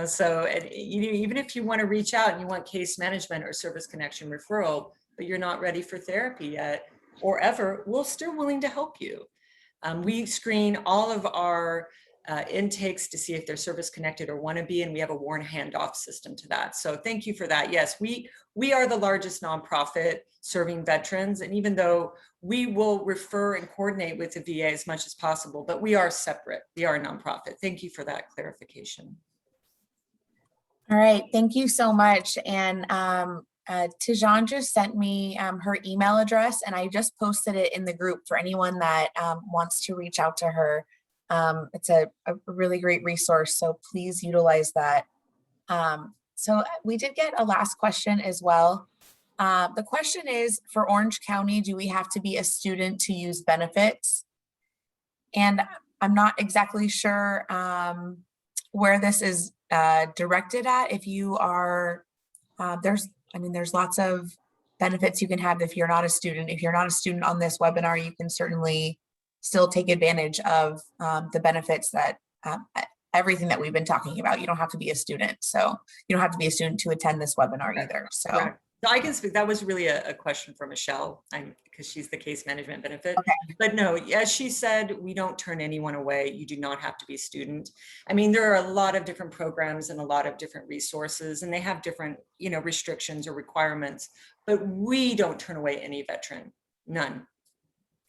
So even if you want to reach out and you want case management or service connection referral, but you're not ready for therapy yet or ever, we're still willing to help you. We screen all of our intakes to see if they're service connected or want to be, and we have a warn handoff system to that. So thank you for that. Yes, we are the largest nonprofit serving veterans, and even though we will refer and coordinate with the VA as much as possible, but we are separate. We are a nonprofit. Thank you for that clarification. All right, thank you so much. And Tijan just sent me her email address, and I just posted it in the group for anyone that wants to reach out to her. It's a really great resource, so please utilize that. So we did get a last question as well. The question is, for Orange County, do we have to be a student to use benefits? And I'm not exactly sure where this is directed at. If you are, there's lots of benefits you can have if you're not a student. If you're not a student on this webinar, you can certainly still take advantage of the benefits that everything that we've been talking about. You don't have to be a student. So you don't have to be a student to attend this webinar either. So So I can speak, that was really a question for Michelle, because she's the case management benefit. Okay. But no, as she said, we don't turn anyone away. You do not have to be a student. I mean, there are a lot of different programs and a lot of different resources, and they have different, restrictions or requirements, but we don't turn away any veteran, none.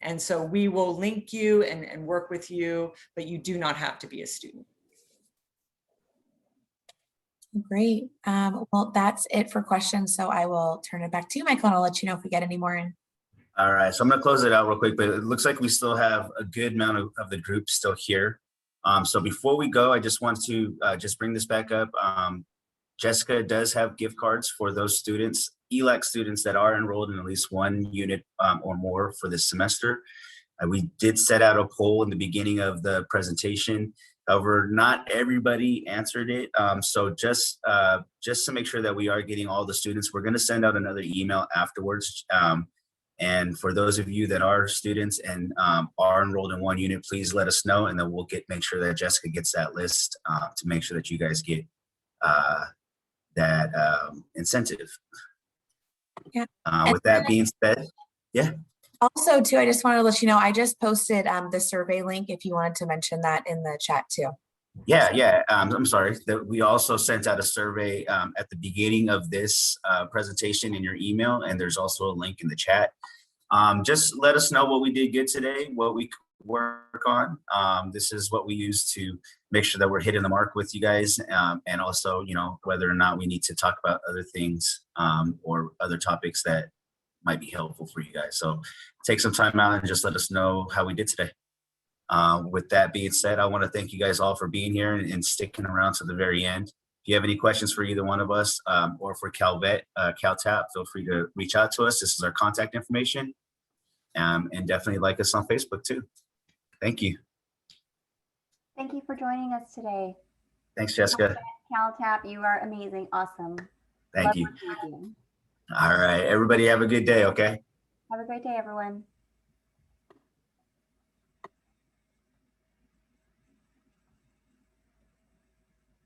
And so we will link you and work with you, but you do not have to be a student. Great. Well, that's it for questions. So I will turn it back to you, Michael, and I'll let you know if we get any more in. All right, so I'm gonna close it out real quick, but it looks like we still have a good amount of the group still here. So before we go, I just want to just bring this back up. Jessica does have gift cards for those students, ELAC students that are enrolled in at least one unit or more for this semester. We did set out a poll in the beginning of the presentation. However, not everybody answered it. So just to make sure that we are getting all the students, we're gonna send out another email afterwards. And for those of you that are students and are enrolled in one unit, please let us know, and then we'll make sure that Jessica gets that list to make sure that you guys get that incentive. Yeah. With that being said, yeah. Also, too, I just wanted to let you know, I just posted the survey link if you wanted to mention that in the chat too. Yeah. I'm sorry that we also sent out a survey at the beginning of this presentation in your email, and there's also a link in the chat. Just let us know what we did good today, what we could work on. This is what we use to make sure that we're hitting the mark with you guys, and also, whether or not we need to talk about other things or other topics that might be helpful for you guys. So take some time out and just let us know how we did today. With that being said, I want to thank you guys all for being here and sticking around to the very end. If you have any questions for either one of us or for CalTAP, feel free to reach out to us. This is our contact information. And definitely like us on Facebook too. Thank you. Thank you for joining us today. Thanks, Jessica. CalTAP, you are amazing. Awesome. Thank you. Love working with you. All right, everybody have a good day, okay? Have a great day, everyone.